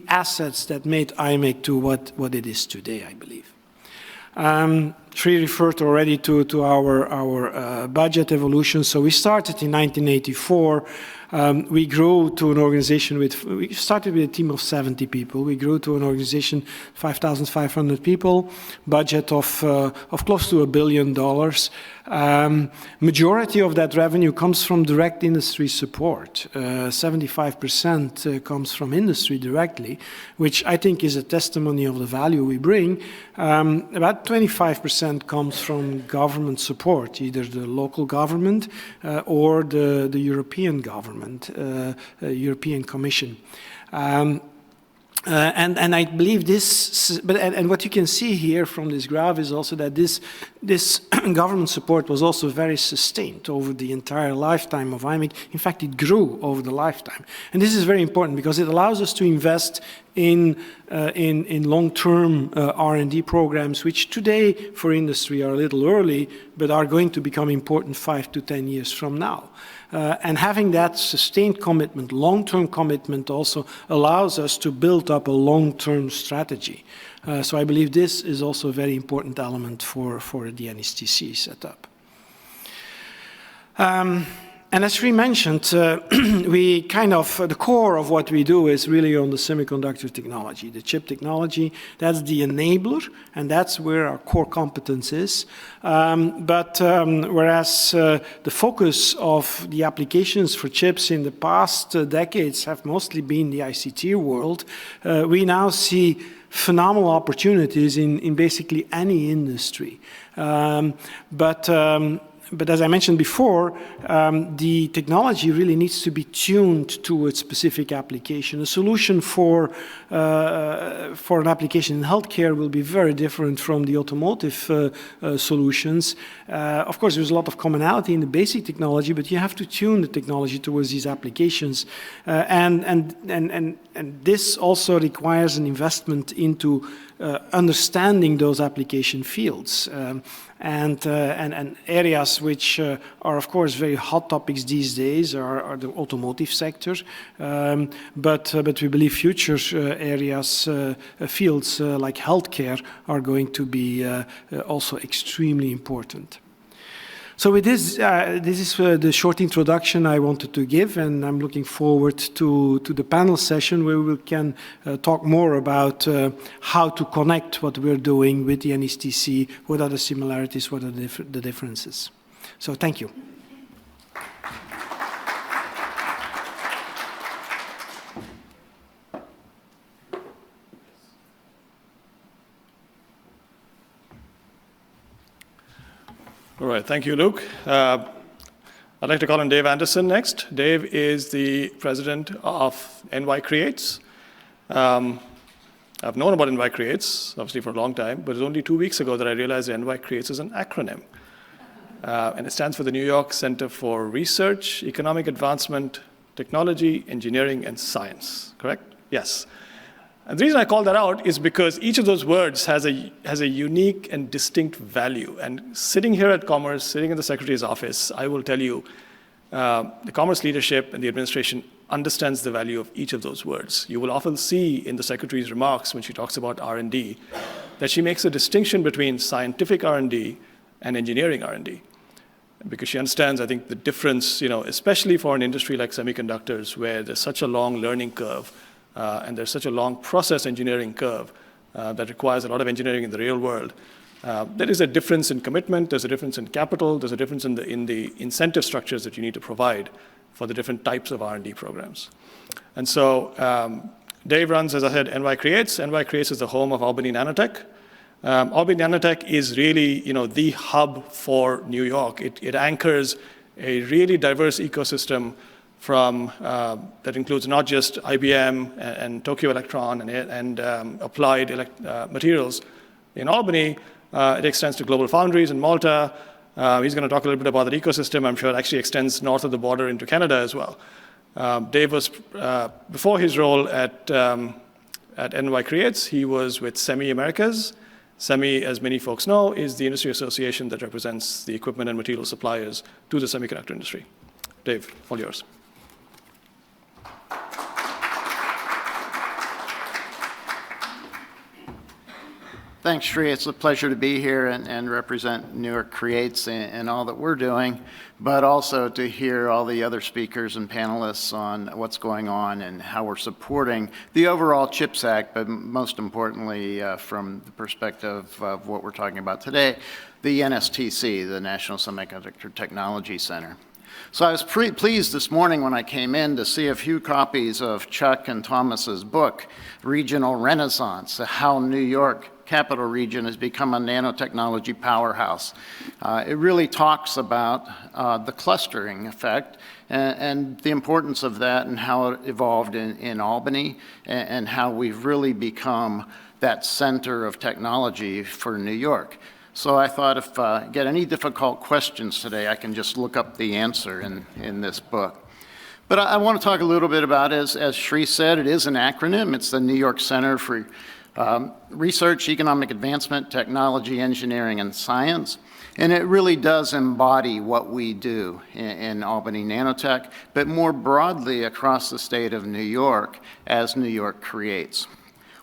assets that made Imec to what it is today, I believe. Sri referred already to our budget evolution. So we started in 1984. We grew to an organization we started with a team of 70 people. We grew to an organization, 5,500 people, budget of close to $1 billion. Majority of that revenue comes from direct industry support. 75% comes from industry directly, which I think is a testimony of the value we bring. About 25% comes from government support, either the local government or the European government, European Commission. And I believe this, and what you can see here from this graph is also that this government support was also very sustained over the entire lifetime of Imec. In fact, it grew over the lifetime. And this is very important because it allows us to invest in long-term R&D programs, which today for industry are a little early, but are going to become important 5 to 10 years from now. And having that sustained commitment, long-term commitment, also allows us to build up a long-term strategy. So I believe this is also a very important element for the NSTC setup. And as Sri mentioned, we kind of, the core of what we do is really on the semiconductor technology, the chip technology. That's the enabler, and that's where our core competence is. Whereas the focus of the applications for chips in the past decades have mostly been the ICT world, we now see phenomenal opportunities in basically any industry. But as I mentioned before, the technology really needs to be tuned to its specific application. A solution for an application in healthcare will be very different from the automotive solutions. Of course, there's a lot of commonality in the basic technology, but you have to tune the technology towards these applications. And this also requires an investment into understanding those application fields. And areas which are, of course, very hot topics these days are the automotive sector. But we believe future areas, fields like healthcare are going to be also extremely important. So with this, this is the short introduction I wanted to give, and I'm looking forward to the panel session where we can talk more about how to connect what we're doing with the NSTC, what are the similarities, what are the differences. So thank you. All right, thank you, Luke. I'd like to call on Dave Anderson next. Dave is the president of NY Creates. I've known about NY Creates, obviously, for a long time, but it was only 2 weeks ago that I realized NY Creates is an acronym. And it stands for the New York Center for Research, Economic Advancement, Technology, Engineering, and Science, correct? Yes. And the reason I call that out is because each of those words has a unique and distinct value. And sitting here at Commerce, sitting in the Secretary's office, I will tell you, the Commerce leadership and the administration understands the value of each of those words. You will often see in the Secretary's remarks when she talks about R&D that she makes a distinction between scientific R&D and engineering R&D. Because she understands, I think, the difference, especially for an industry like semiconductors, where there's such a long learning curve, and there's such a long process engineering curve that requires a lot of engineering in the real world. There is a difference in commitment, there's a difference in capital, there's a difference in the incentive structures that you need to provide for the different types of R&D programs. And so Dave runs, as I said, NY Creates. NY Creates is the home of Albany Nanotech. Albany Nanotech is really, the hub for New York. It anchors a really diverse ecosystem from that includes not just IBM and Tokyo Electron and Applied Materials in Albany. It extends to Global Foundries in Malta. He's going to talk a little bit about that ecosystem. I'm sure it actually extends north of the border into Canada as well. Dave was, before his role at NY Creates, he was with SEMI Americas. SEMI, as many folks know, is the industry association that represents the equipment and material suppliers to the semiconductor industry. Dave, all yours. Thanks, Sri. It's a pleasure to be here and represent New York Creates and all that we're doing, but also to hear all the other speakers and panelists on what's going on and how we're supporting the overall CHIPS Act, but most importantly, from the perspective of what we're talking about today, the NSTC, the National Semiconductor Technology Center. So I was pretty pleased this morning when I came in to see a few copies of Chuck and Thomas's book, Regional Renaissance, How New York Capital Region has become a nanotechnology powerhouse. It really talks about the clustering effect and the importance of that and how it evolved in Albany and how we've really become that center of technology for New York. So I thought if I get any difficult questions today, I can just look up the answer in this book. But I want to talk a little bit about, as Sri said, it is an acronym. It's the New York Center for Research, Economic Advancement, Technology, Engineering, and Science. And it really does embody what we do in Albany Nanotech, but more broadly across the state of New York as New York Creates.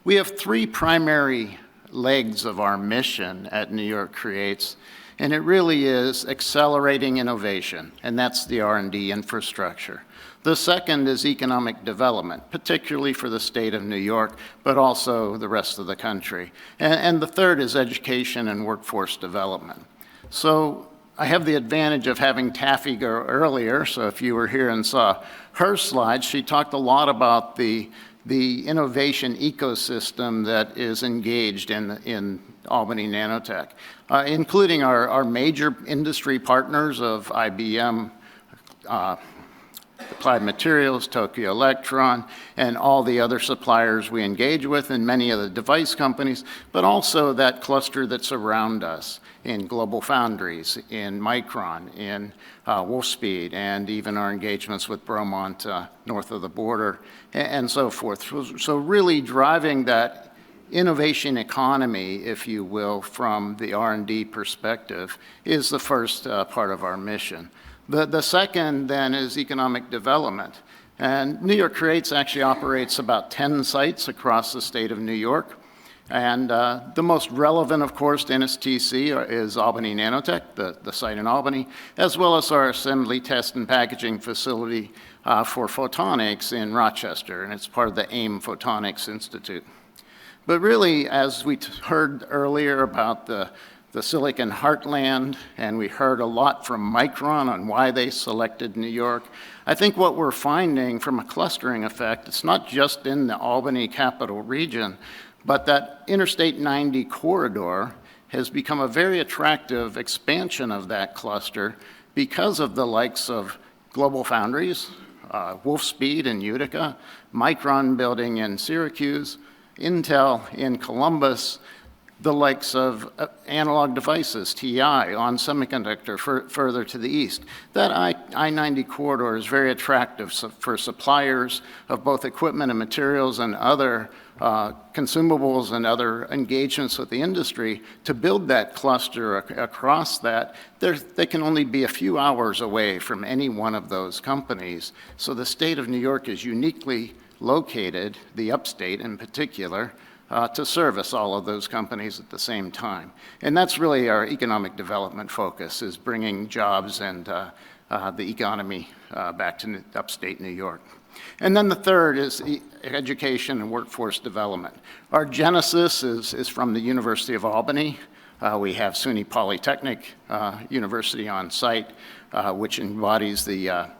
We have three primary legs of our mission at New York Creates, and it really is accelerating innovation, and that's the R&D infrastructure. The second is economic development, particularly for the state of New York, but also the rest of the country. And the third is education and workforce development. So I have the advantage of having Taffy go earlier, so if you were here and saw her slides, she talked a lot about the innovation ecosystem that is engaged in Albany Nanotech, including our major industry partners of IBM, Applied Materials, Tokyo Electron, and all the other suppliers we engage with, and many of the device companies, but also that cluster that's around us in Global Foundries, in Micron, in Wolfspeed, and even our engagements with Bromont north of the border, and so forth. So really driving that innovation economy, if you will, from the R&D perspective is the first part of our mission. The second, then, is economic development. And New York Creates actually operates about 10 sites across the state of New York. And the most relevant, of course, to NSTC is Albany Nanotech, the site in Albany, as well as our assembly, test, and packaging facility for photonics in Rochester. And it's part of the AIM Photonics Institute. But really, as we heard earlier about the Silicon Heartland, and we heard a lot from Micron on why they selected New York. I think what we're finding from a clustering effect, it's not just in the Albany capital region, but that Interstate 90 corridor has become a very attractive expansion of that cluster because of the likes of Global Foundries, Wolfspeed in Utica, Micron building in Syracuse, Intel in Columbus, the likes of Analog Devices, TI, on Semiconductor further to the east. That I-90 corridor is very attractive for suppliers of both equipment and materials and other consumables and other engagements with the industry to build that cluster across that. They can only be a few hours away from any one of those companies. So the state of New York is uniquely located, the upstate in particular, to service all of those companies at the same time. And that's really our economic development focus, is bringing jobs and the economy back to upstate New York. And then the third is education and workforce development. Our genesis is from the University of Albany. We have SUNY Polytechnic University on site, which embodies the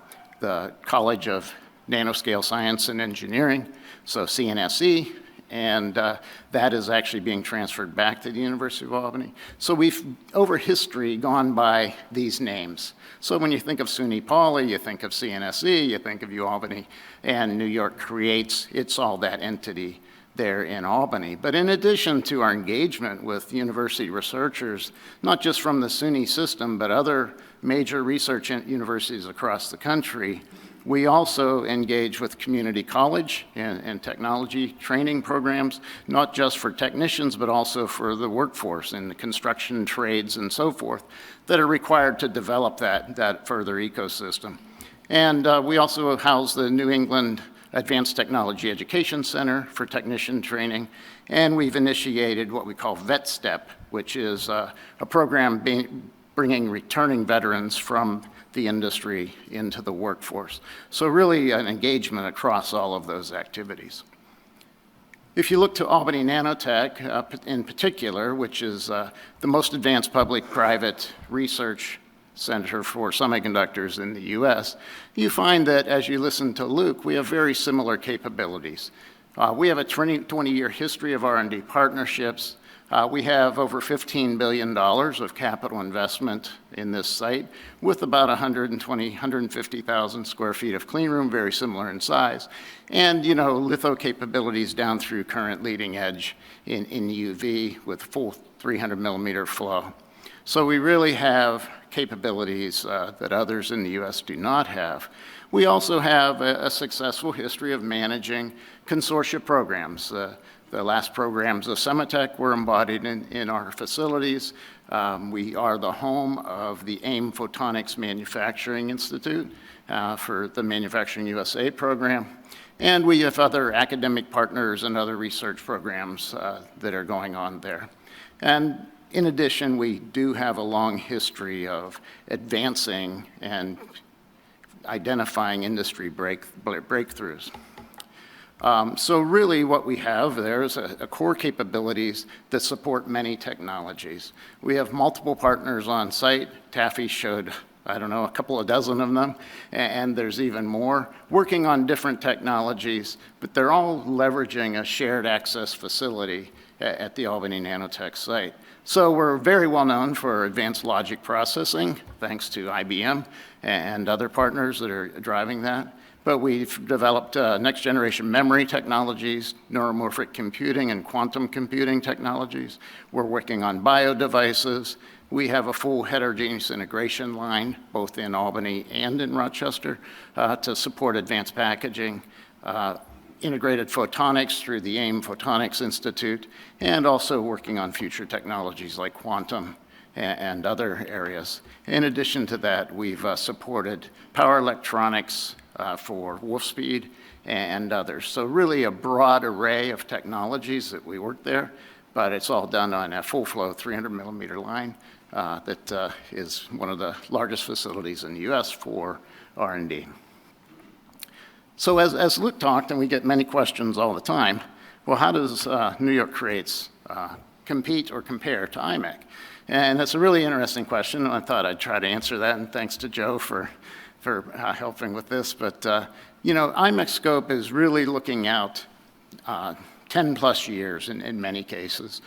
College of Nanoscale Science and Engineering, so CNSE. And that is actually being transferred back to the University of Albany. So we've, over history, gone by these names. So when you think of SUNY Poly, you think of CNSE, you think of UAlbany, and New York Creates, it's all that entity there in Albany. But in addition to our engagement with university researchers, not just from the SUNY system, but other major research universities across the country, we also engage with community college and technology training programs, not just for technicians, but also for the workforce in the construction trades and so forth that are required to develop that further ecosystem. And we also house the New England Advanced Technology Education Center for technician training. And we've initiated what we call VetStep, which is a program bringing returning veterans from the industry into the workforce. So really an engagement across all of those activities. If you look to Albany Nanotech in particular, which is the most advanced public-private research center for semiconductors in the US, you find that as you listen to Luke, we have very similar capabilities. We have a 20-year history of R&D partnerships. We have over $15 billion of capital investment in this site with about 150,000 square feet of clean room, very similar in size. And, you know, litho capabilities down through current leading edge in UV with full 300 millimeter flow. So we really have capabilities that others in the US do not have. We also have a successful history of managing consortia programs. The last programs of Semitech were embodied in our facilities. We are the home of the AIM Photonics Manufacturing Institute for the Manufacturing USA program. And we have other academic partners and other research programs that are going on there. And in addition, we do have a long history of advancing and identifying industry breakthroughs. So really what we have there is a core capabilities that support many technologies. We have multiple partners on site. Taffy showed, I don't know, a couple of dozen of them, and there's even more, working on different technologies, but they're all leveraging a shared access facility at the Albany Nanotech site. So we're very well known for advanced logic processing, thanks to IBM and other partners that are driving that. But we've developed next generation memory technologies, neuromorphic computing and quantum computing technologies. We're working on bio devices. We have a full heterogeneous integration line, both in Albany and in Rochester, to support advanced packaging, integrated photonics through the AIM Photonics Institute, and also working on future technologies like quantum and other areas. In addition to that, we've supported power electronics for Wolfspeed and others. So really a broad array of technologies that we work there, but it's all done on a full flow 300 millimeter line that is one of the largest facilities in the US for R&D. So as Luke talked, and we get many questions all the time, well, how does New York Creates compete or compare to Imec? And that's a really interesting question, and I thought I'd try to answer that, and thanks to Joe for helping with this. But, you know, Imec scope is really looking out 10 plus years in many cases.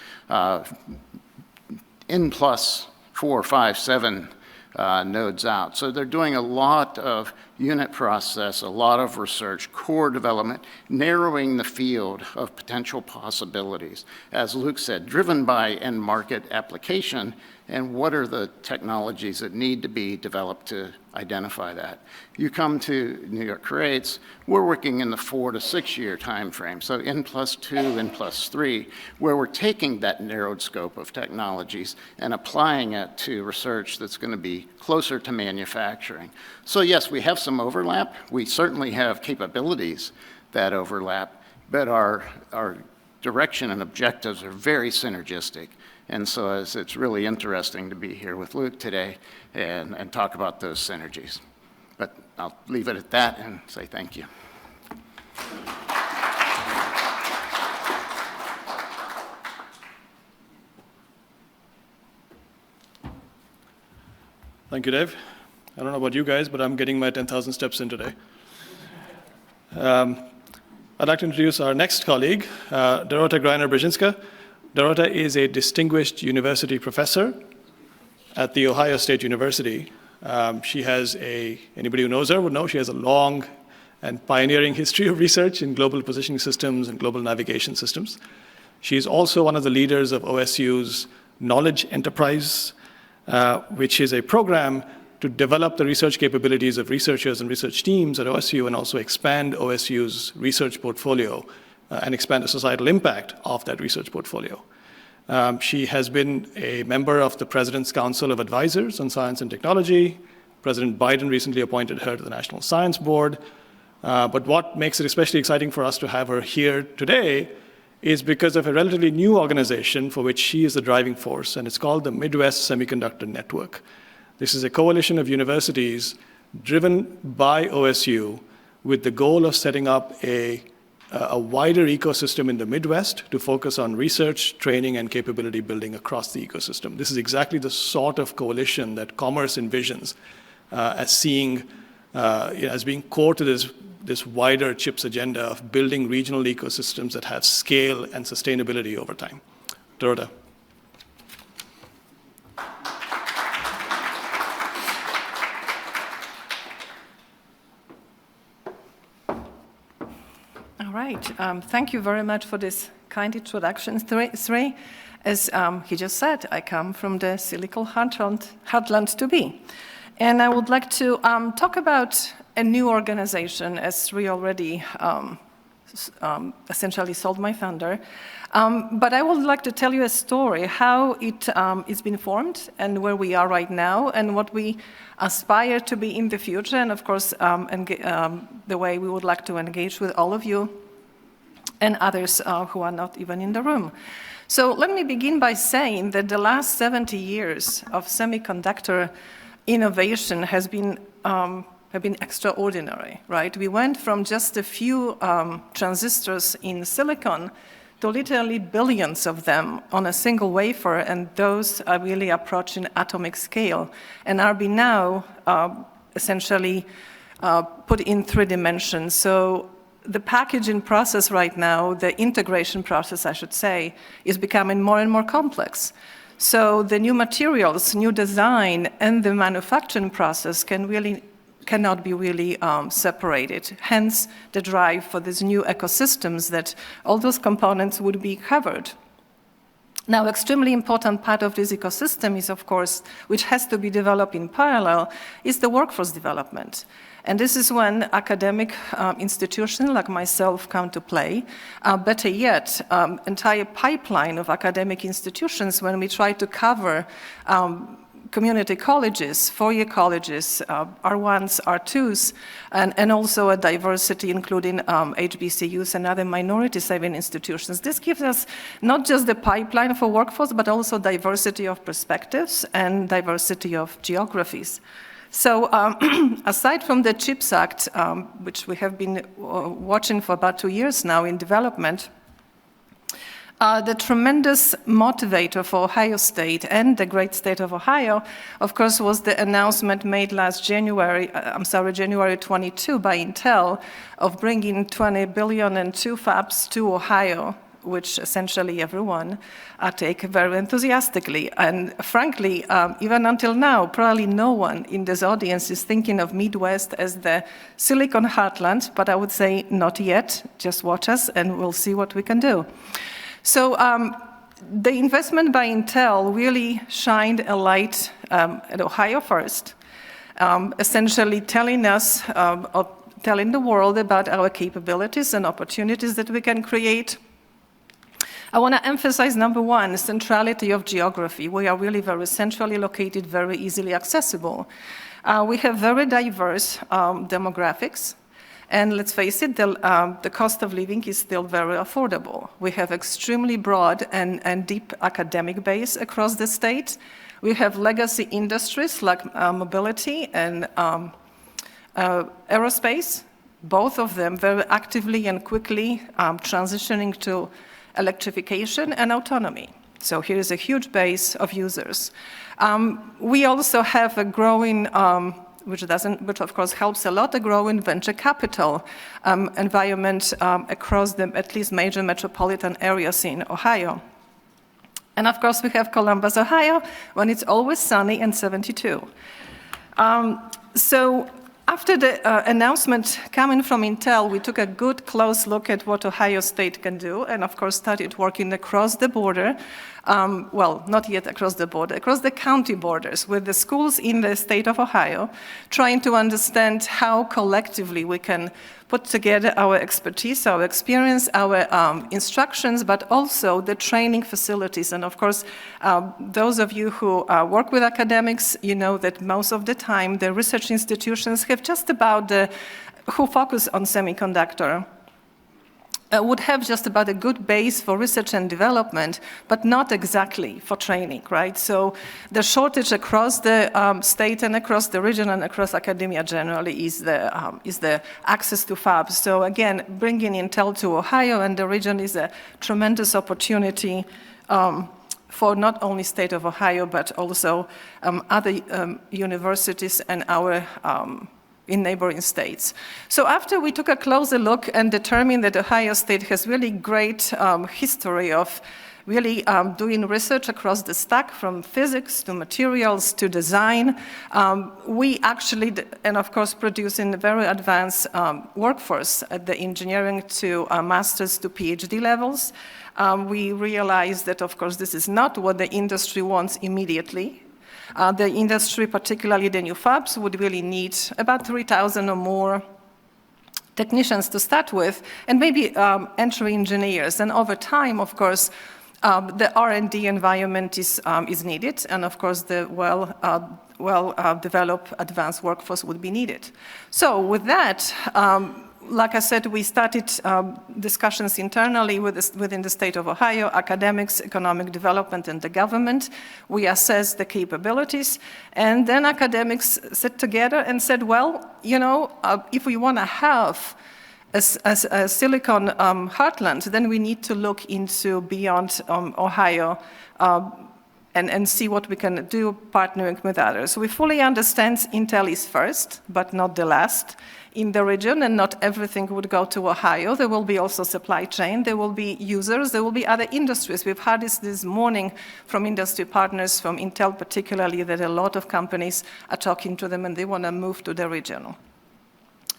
N plus 4, 5, 7 nodes out. So they're doing a lot of unit process, a lot of research, core development, narrowing the field of potential possibilities. As Luke said, driven by end market application and what are the technologies that need to be developed to identify that. You come to New York Creates, we're working in the 4 to 6 year time frame, so N plus 2, N plus 3, where we're taking that narrowed scope of technologies and applying it to research that's going to be closer to manufacturing. So yes, we have some overlap. We certainly have capabilities that overlap, but our direction and objectives are very synergistic. And so it's really interesting to be here with Luke today and talk about those synergies. But I'll leave it at that and say thank you. Thank you, Dave. I don't know about you guys, but I'm getting my 10,000 steps in today. I'd like to introduce our next colleague, Dorota Grejner-Brzezinska. Dorota is a distinguished university professor at The Ohio State University. She has anybody who knows her would know she has a long and pioneering history of research in global positioning systems and global navigation systems. She's also one of the leaders of OSU's Knowledge Enterprise, which is a program to develop the research capabilities of researchers and research teams at OSU and also expand OSU's research portfolio and expand the societal impact of that research portfolio. She has been a member of the President's Council of Advisors on Science and Technology. President Biden recently appointed her to the National Science Board. But what makes it especially exciting for us to have her here today is because of a relatively new organization for which she is the driving force, and it's called the Midwest Semiconductor Network. This is a coalition of universities driven by OSU with the goal of setting up a wider ecosystem in the Midwest to focus on research, training, and capability building across the ecosystem. This is exactly the sort of coalition that Commerce envisions as being core to this wider CHIPS agenda of building regional ecosystems that have scale and sustainability over time. Dorota. All right. Thank you very much for this kind introduction, Sri. As he just said, I come from the Silicon heartland to be. And I would like to talk about a new organization, as Sri already essentially sold my thunder. But I would like to tell you a story, how it's been formed and where we are right now and what we aspire to be in the future, and of course, the way we would like to engage with all of you and others who are not even in the room. So let me begin by saying that the last 70 years of semiconductor innovation have been extraordinary, right? We went from just a few transistors in silicon to literally billions of them on a single wafer, and those are really approaching atomic scale and are being now essentially put in 3 dimensions. So the packaging process right now, the integration process, I should say, is becoming more and more complex. So the new materials, new design, and the manufacturing process cannot be really separated. Hence, the drive for these new ecosystems that all those components would be covered. Now, extremely important part of this ecosystem is, of course, which has to be developed in parallel, is the workforce development. And this is when academic institutions like myself come to play. Better yet, entire pipeline of academic institutions when we try to cover community colleges, 4-year colleges, R1s, R2s, and also a diversity including HBCUs and other minority-serving institutions. This gives us not just the pipeline for workforce, but also diversity of perspectives and diversity of geographies. So aside from the CHIPS Act, which we have been watching for about 2 years now in development, the tremendous motivator for Ohio State and the great state of Ohio, of course, was the announcement made last January 22 by Intel of bringing $20 billion and 2 fabs to Ohio which essentially everyone take very enthusiastically. And frankly, even until now, probably no one in this audience is thinking of Midwest as the Silicon Heartland, but I would say not yet. Just watch us and we'll see what we can do. So the investment by Intel really shined a light at Ohio first, essentially telling us, telling the world about our capabilities and opportunities that we can create. I want to emphasize, number one, centrality of geography. We are really very centrally located, very easily accessible. We have very diverse demographics. And let's face it, the cost of living is still very affordable. We have extremely broad and deep academic base across the state. We have legacy industries like mobility and aerospace, both of them very actively and quickly transitioning to electrification and autonomy. So here is a huge base of users. We also have a growing, which of course helps a lot, a growing venture capital environment across the at least major metropolitan areas in Ohio. And of course we have Columbus, Ohio, when it's always sunny and 72. So after the announcement coming from Intel, we took a good close look at what Ohio State can do, and of course started working across the border, well, not yet across the border, across the county borders with the schools in the state of Ohio, trying to understand how collectively we can put together our expertise, our experience, our instructions, but also the training facilities. And of course, those of you who work with academics, you know that most of the time the research institutions have just about who focus on semiconductor would have just about a good base for research and development, but not exactly for training, right? So the shortage across the state and across the region and across academia generally is the access to fabs. So again, bringing Intel to Ohio and the region is a tremendous opportunity for not only state of Ohio, but also other universities and our in neighboring states. So after we took a closer look and determined that Ohio State has really great history of really doing research across the stack from physics to materials to design, we actually, and of course producing a very advanced workforce at the engineering to master's to PhD levels, we realized that of course this is not what the industry wants immediately. The industry, particularly the new fabs, would really need about 3,000 or more technicians to start with, and maybe entry engineers. And over time, of course, the R&D environment is needed, and of course, the well-developed advanced workforce would be needed. So with that, like I said, we started discussions internally within the state of Ohio, academics, economic development, and the government. We assessed the capabilities, and then academics sat together and said, well, you know, if we want to have a Silicon Heartland, then we need to look into beyond Ohio and see what we can do partnering with others. We fully understand Intel is first, but not the last in the region, and not everything would go to Ohio. There will be also supply chain, there will be users, there will be other industries. We've heard this morning from industry partners, from Intel particularly, that a lot of companies are talking to them and they want to move to the region,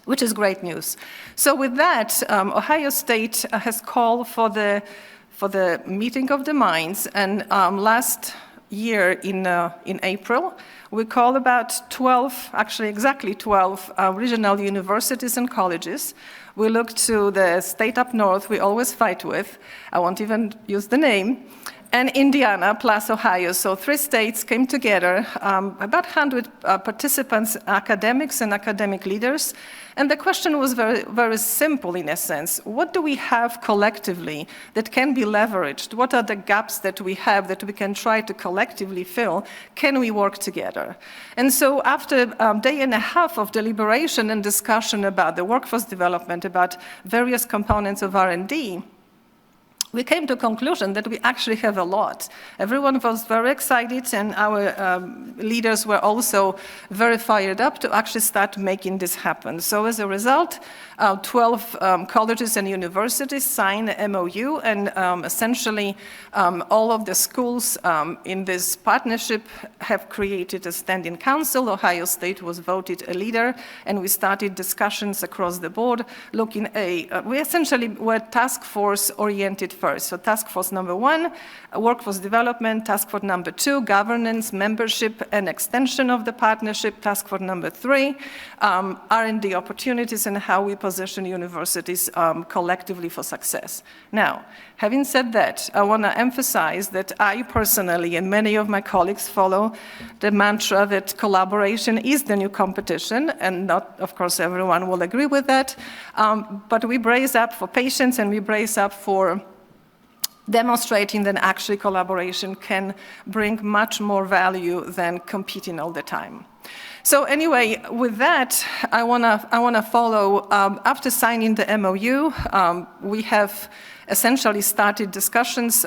which is great news. So with that, Ohio State has called for the meeting of the minds, and last year in April, we called about 12, actually exactly 12 regional universities and colleges. We looked to the state up north we always fight with, I won't even use the name, and Indiana plus Ohio. So 3 states came together, about 100 participants, academics and academic leaders. And the question was very, very simple in a sense. What do we have collectively that can be leveraged? What are the gaps that we have that we can try to collectively fill? Can we work together? And so after a day and a half of deliberation and discussion about the workforce development, about various components of R&D, we came to a conclusion that we actually have a lot. Everyone was very excited, and our leaders were also very fired up to actually start making this happen. So as a result, 12 colleges and universities signed an MOU, and essentially all of the schools in this partnership have created a standing council. Ohio State was voted a leader, and we started discussions across the board looking at, we essentially were task force oriented first. So task force number 1, workforce development. Task force number 2, governance, membership, and extension of the partnership. Task force number 3, R&D opportunities and how we position universities collectively for success. Now, having said that, I want to emphasize that I personally and many of my colleagues follow the mantra that collaboration is the new competition, and not, of course, everyone will agree with that, but we brace up for patience and we brace up for demonstrating that actually collaboration can bring much more value than competing all the time. So anyway, with that, I wanna follow. After signing the MOU, we have essentially started discussions.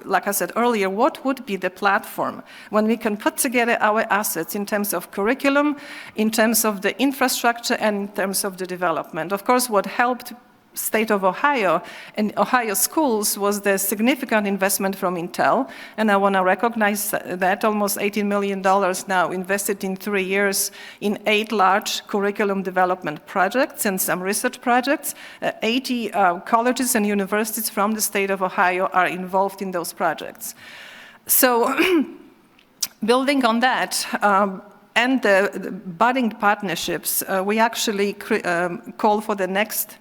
Like I said earlier, what would be the platform when we can put together our assets in terms of curriculum, in terms of the infrastructure, and in terms of the development. Of course, what helped State of Ohio and Ohio schools was the significant investment from Intel, and I want to recognize that almost $18 million now invested in 3 years in 8 large curriculum development projects and some research projects. 80 colleges and universities from the state of Ohio are involved in those projects. So building on that, and the budding partnerships, we actually call for the next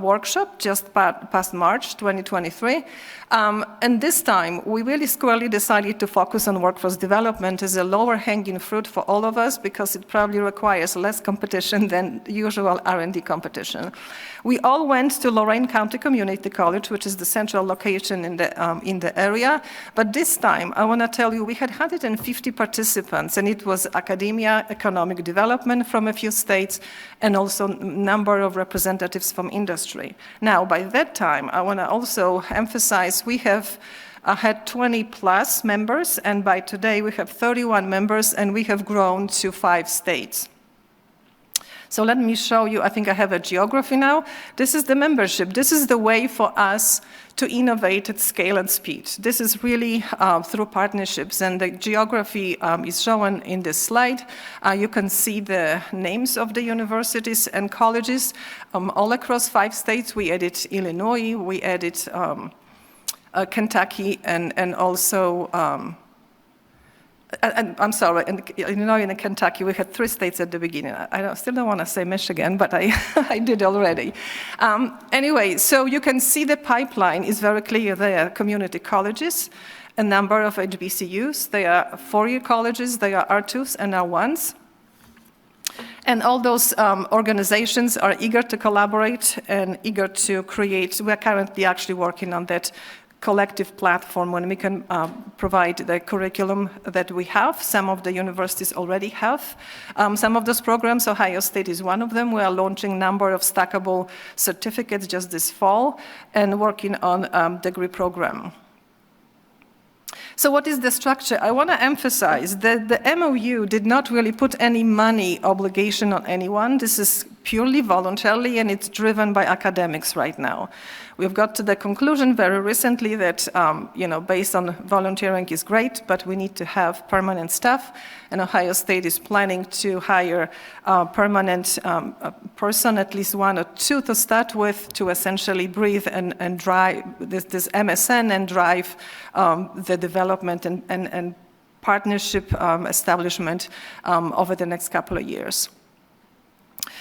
workshop just past March 2023. And this time, we really squarely decided to focus on workforce development as a lower hanging fruit for all of us because it probably requires less competition than usual R&D competition. We all went to Lorain County Community College, which is the central location in the area. But this time, I want to tell you, we had 150 participants, and it was academia, economic development from a few states, and also a number of representatives from industry. Now, by that time, I want to also emphasize we have had 20 plus members, and by today we have 31 members, and we have grown to 5 states. So let me show you, I think I have a geography now. This is the membership. This is the way for us to innovate at scale and speed. This is really through partnerships, and the geography is shown in this slide. You can see the names of the universities and colleges all across 5 states. We added Illinois, we added Kentucky, and also I'm sorry, in Illinois and Kentucky, we had 3 states at the beginning. I still don't want to say Michigan, but I did already. Anyway, so you can see the pipeline is very clear there. Community colleges, a number of HBCUs. They are 4-year colleges, they are R2s and R1s. And all those organizations are eager to collaborate and eager to create. We're currently actually working on that collective platform when we can provide the curriculum that we have. Some of the universities already have some of those programs. Ohio State is one of them. We are launching a number of stackable certificates just this fall and working on degree program. So what is the structure? I want to emphasize that the MOU did not really put any money obligation on anyone. This is purely voluntarily, and it's driven by academics right now. We've got to the conclusion very recently that, based on volunteering is great, but we need to have permanent staff, and Ohio State is planning to hire a permanent person, at least 1 or 2 to start with, to essentially breathe and drive this MSN and drive the development and partnership establishment over the next couple of years.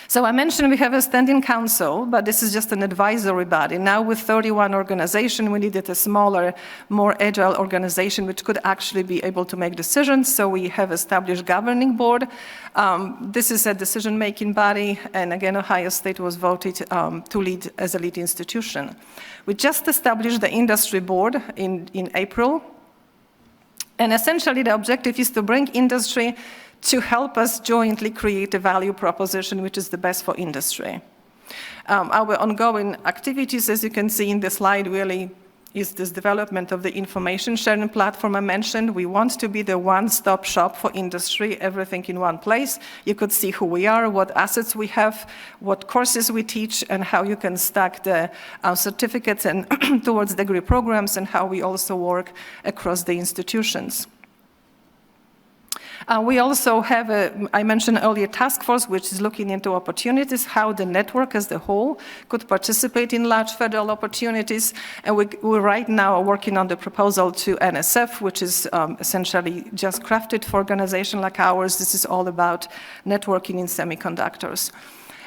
So I mentioned we have a standing council, but this is just an advisory body. Now with 31 organizations, we needed a smaller, more agile organization which could actually be able to make decisions. So we have established governing board. This is a decision-making body, and again, Ohio State was voted to lead as a lead institution. We just established the industry board in April, and essentially the objective is to bring industry to help us jointly create a value proposition which is the best for industry. Our ongoing activities, as you can see in the slide, really is this development of the information sharing platform I mentioned. We want to be the one-stop shop for industry, everything in one place. You could see who we are, what assets we have, what courses we teach, and how you can stack the certificates and towards degree programs, and how we also work across the institutions. We also have I mentioned earlier, task force, which is looking into opportunities, how the network as a whole could participate in large federal opportunities. And we right now are working on the proposal to NSF, which is essentially just crafted for organizations like ours. This is all about networking in semiconductors.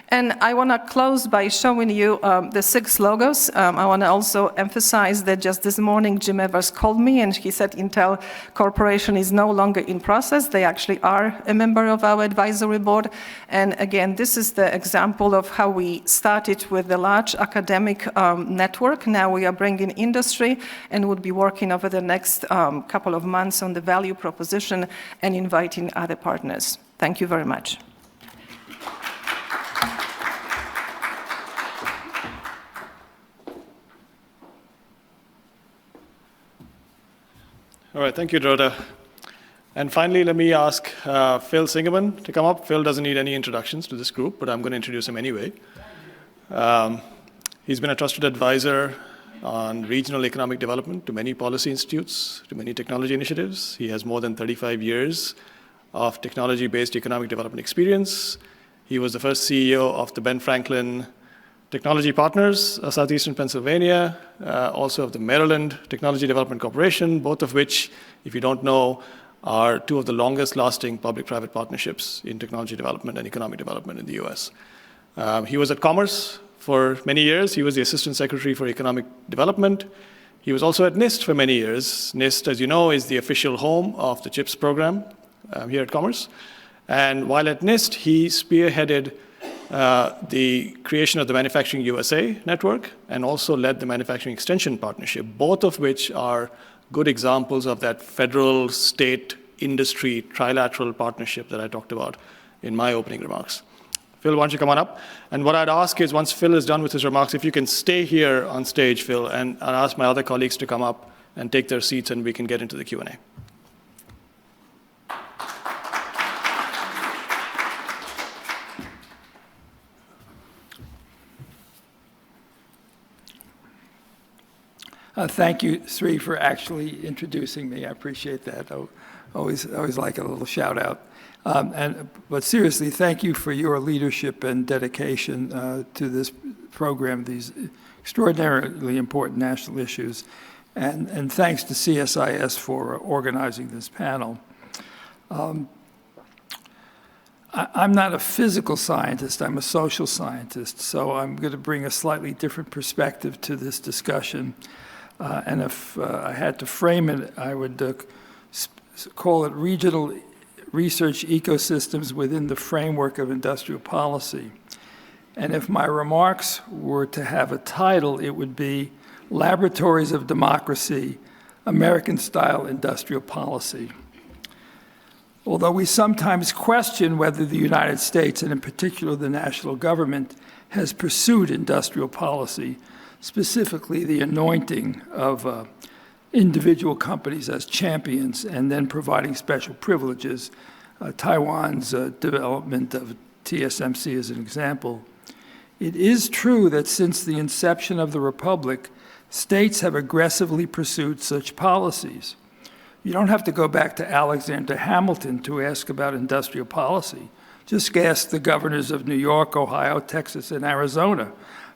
And I want to close by showing you the 6 logos. I want to also emphasize that just this morning, Jim Evers called me and he said Intel Corporation is no longer in process. They actually are a member of our advisory board. And again, this is the example of how we started with the large academic network. Now we are bringing industry and would be working over the next couple of months on the value proposition and inviting other partners. Thank you very much. All right, thank you, Dorota. And finally, let me ask Phil Singerman to come up. Phil doesn't need any introductions to this group, but I'm going to introduce him anyway. He's been a trusted advisor on regional economic development to many policy institutes, to many technology initiatives. He has more than 35 years of technology-based economic development experience. He was the first CEO of the Ben Franklin Technology Partners, Southeastern Pennsylvania, also of the Maryland Technology Development Corporation, both of which, if you don't know, are 2 of the longest lasting public-private partnerships in technology development and economic development in the US. He was at Commerce for many years. He was the Assistant Secretary for Economic Development. He was also at NIST for many years. NIST, as you know, is the official home of the CHIPS program here at Commerce. And while at NIST, he spearheaded the creation of the Manufacturing USA network and also led the Manufacturing Extension Partnership, both of which are good examples of that federal, state, industry trilateral partnership that I talked about in my opening remarks. Phil, why don't you come on up? And what I'd ask is, once Phil is done with his remarks, if you can stay here on stage, Phil, and I'll ask my other colleagues to come up and take their seats and we can get into the Q&A. Thank you, Sri, for actually introducing me. I appreciate that. I always like a little shout out. But seriously, thank you for your leadership and dedication to this program, these extraordinarily important national issues. And thanks to CSIS for organizing this panel. I'm not a physical scientist, I'm a social scientist, so I'm going to bring a slightly different perspective to this discussion. And if I had to frame it, I would call it regional research ecosystems within the framework of industrial policy. And if my remarks were to have a title, it would be Laboratories of Democracy, American-Style Industrial Policy. Although we sometimes question whether the United States, and in particular the national government, has pursued industrial policy, specifically the anointing of individual companies as champions and then providing special privileges. Taiwan's development of TSMC is an example. It is true that since the inception of the Republic, states have aggressively pursued such policies. You don't have to go back to Alexander Hamilton to ask about industrial policy. Just ask the governors of New York, Ohio, Texas, and Arizona.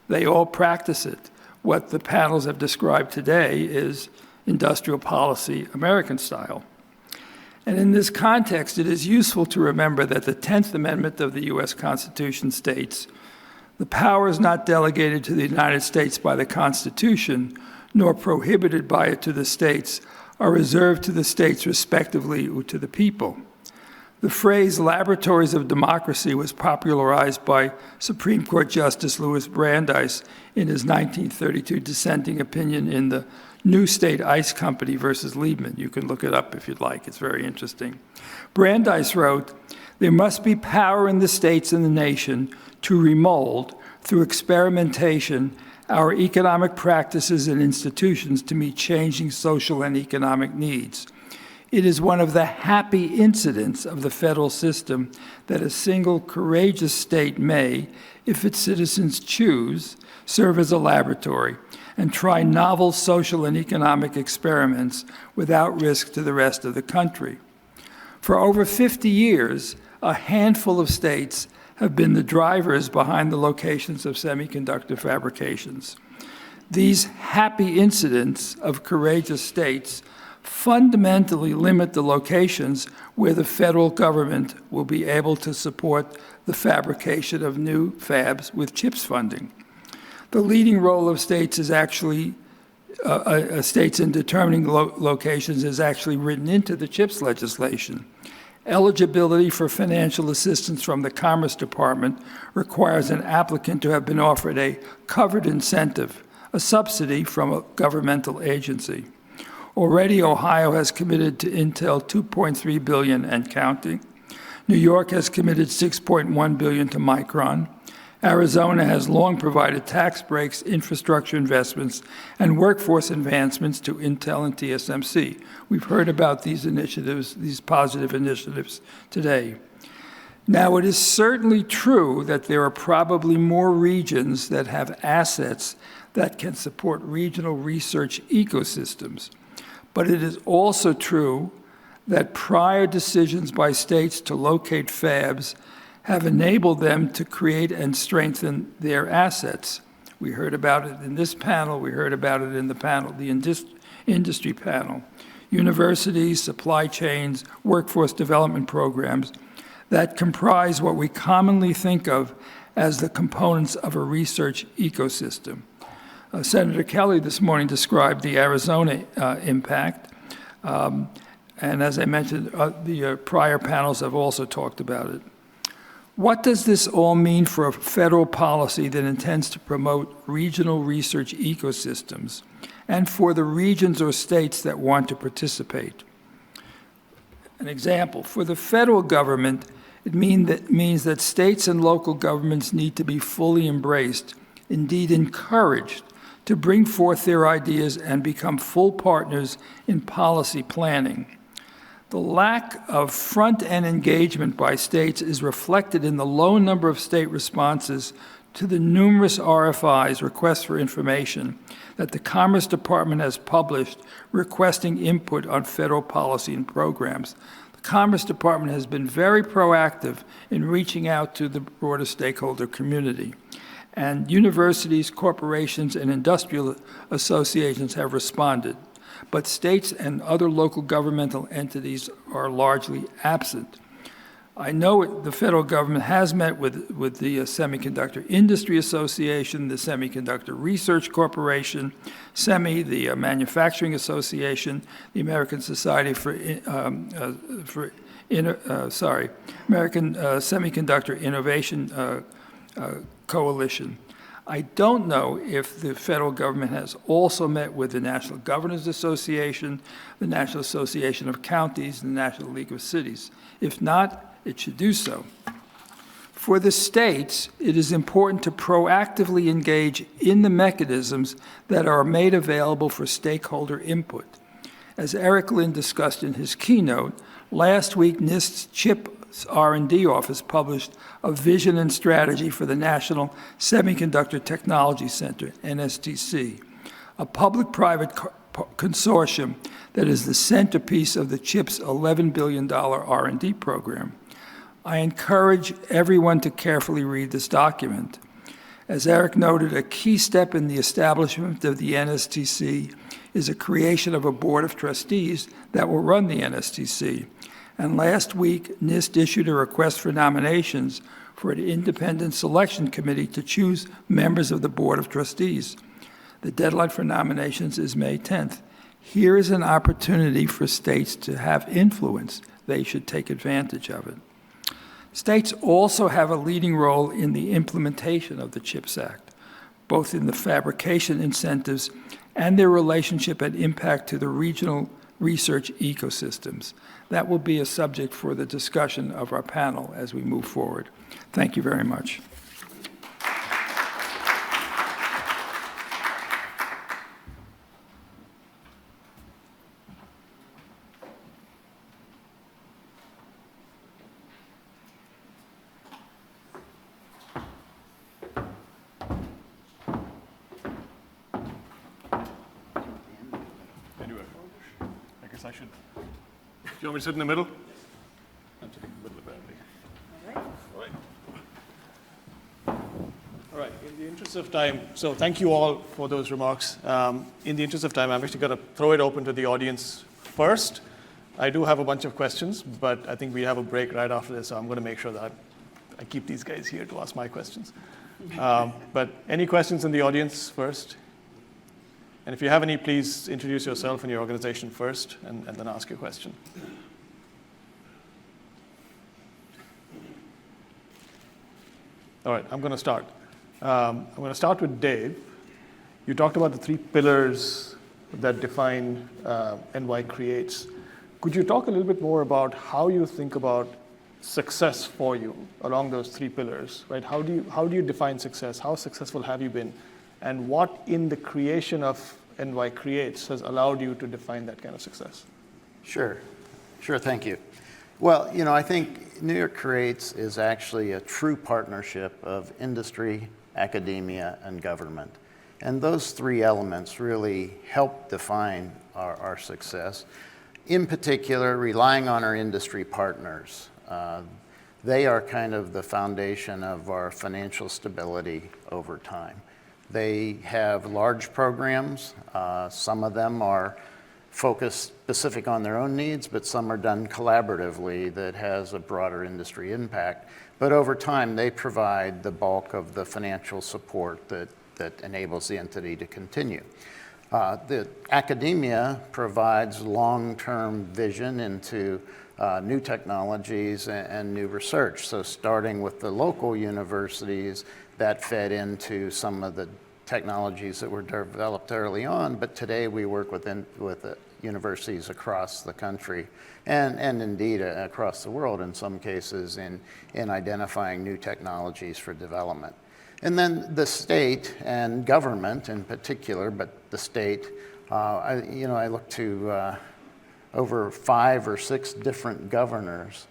They all practice it. What the panels have described today is industrial policy, American style. And in this context, it is useful to remember that the 10th Amendment of the U.S. Constitution states, "The powers not delegated to the United States by the Constitution, nor prohibited by it to the states, are reserved to the states respectively or to the people." The phrase laboratories of democracy was popularized by Supreme Court Justice Louis Brandeis in his 1932 dissenting opinion in the New State Ice Company versus Liebman. You can look it up if you'd like. It's very interesting. Brandeis wrote, "There must be power in the states and the nation to remold through experimentation our economic practices and institutions to meet changing social and economic needs. It is one of the happy incidents of the federal system that a single courageous state may, if its citizens choose, serve as a laboratory and try novel social and economic experiments without risk to the rest of the country. For over 50 years, a handful of states have been the drivers behind the locations of semiconductor fabrications. These happy incidents of courageous states fundamentally limit the locations where the federal government will be able to support the fabrication of new fabs with CHIPS funding. The leading role of states is actually, states in determining locations is actually written into the CHIPS legislation. Eligibility for financial assistance from the Commerce Department requires an applicant to have been offered a covered incentive, a subsidy from a governmental agency. Already, Ohio has committed to Intel $2.3 billion and counting. New York has committed $6.1 billion to Micron. Arizona has long provided tax breaks, infrastructure investments, and workforce advancements to Intel and TSMC. We've heard about these initiatives, these positive initiatives today. Now, it is certainly true that there are probably more regions that have assets that can support regional research ecosystems. But it is also true that prior decisions by states to locate fabs have enabled them to create and strengthen their assets. We heard about it in this panel, we heard about it in the panel, the industry panel. Universities, supply chains, workforce development programs that comprise what we commonly think of as the components of a research ecosystem. Senator Kelly this morning described the Arizona impact, and as I mentioned, the prior panels have also talked about it. What does this all mean for a federal policy that intends to promote regional research ecosystems and for the regions or states that want to participate? An example, for the federal government, it means that states and local governments need to be fully embraced, indeed encouraged, to bring forth their ideas and become full partners in policy planning. The lack of front-end engagement by states is reflected in the low number of state responses to the numerous RFIs, requests for information, that the Commerce Department has published requesting input on federal policy and programs. The Commerce Department has been very proactive in reaching out to the broader stakeholder community. And universities, corporations, and industrial associations have responded. But states and other local governmental entities are largely absent. I know the federal government has met with the Semiconductor Industry Association, the Semiconductor Research Corporation, SEMI, the Manufacturing Association, the American Society American Semiconductor Innovation Coalition. I don't know if the federal government has also met with the National Governors Association, the National Association of Counties, and the National League of Cities. If not, it should do so. For the states, it is important to proactively engage in the mechanisms that are made available for stakeholder input. As Eric Lin discussed in his keynote, last week NIST's CHIP R&D office published a vision and strategy for the National Semiconductor Technology Center, NSTC, a public-private consortium that is the centerpiece of the CHIP's $11 billion R&D program. I encourage everyone to carefully read this document. As Eric noted, a key step in the establishment of the NSTC is a creation of a board of trustees that will run the NSTC. And last week, NIST issued a request for nominations for an independent selection committee to choose members of the Board of Trustees. The deadline for nominations is May 10th. Here is an opportunity for states to have influence. They should take advantage of it. States also have a leading role in the implementation of the CHIPS Act, both in the fabrication incentives and their relationship and impact to the regional research ecosystems. That will be a subject for the discussion of our panel as we move forward. Thank you very much. guess I should. Do you want me to sit in the middle? I'm sitting in the middle, apparently. All right. In the interest of time, so thank you all for those remarks. In the interest of time, I'm actually going to throw it open to the audience first. I do have a bunch of questions, but I think we have a break right after this, so I'm going to make sure that I keep these guys here to ask my questions. But any questions in the audience first? And if you have any, please introduce yourself and your organization first, and then ask your question. All right, I'm going to start. I'm going to start with Dave. You talked about the 3 pillars that define NY Creates. Could you talk a little bit more about how you think about success for you along those 3 pillars, right? How do you define success? How successful have you been? And what in the creation of NY Creates has allowed you to define that kind of success? Sure, thank you. Well, I think New York Creates is actually a true partnership of industry, academia, and government. And those 3 elements really help define our success. In particular, relying on our industry partners. They are kind of the foundation of our financial stability over time. They have large programs. Some of them are focused specific on their own needs, but some are done collaboratively that has a broader industry impact. But over time, they provide the bulk of the financial support that enables the entity to continue. The academia provides long-term vision into new technologies and new research. So starting with the local universities, that fed into some of the technologies that were developed early on, but today we work with universities across the country and indeed across the world in some cases in identifying new technologies for development. And then the state and government in particular, but the state, I look to over 5 or 6 different governors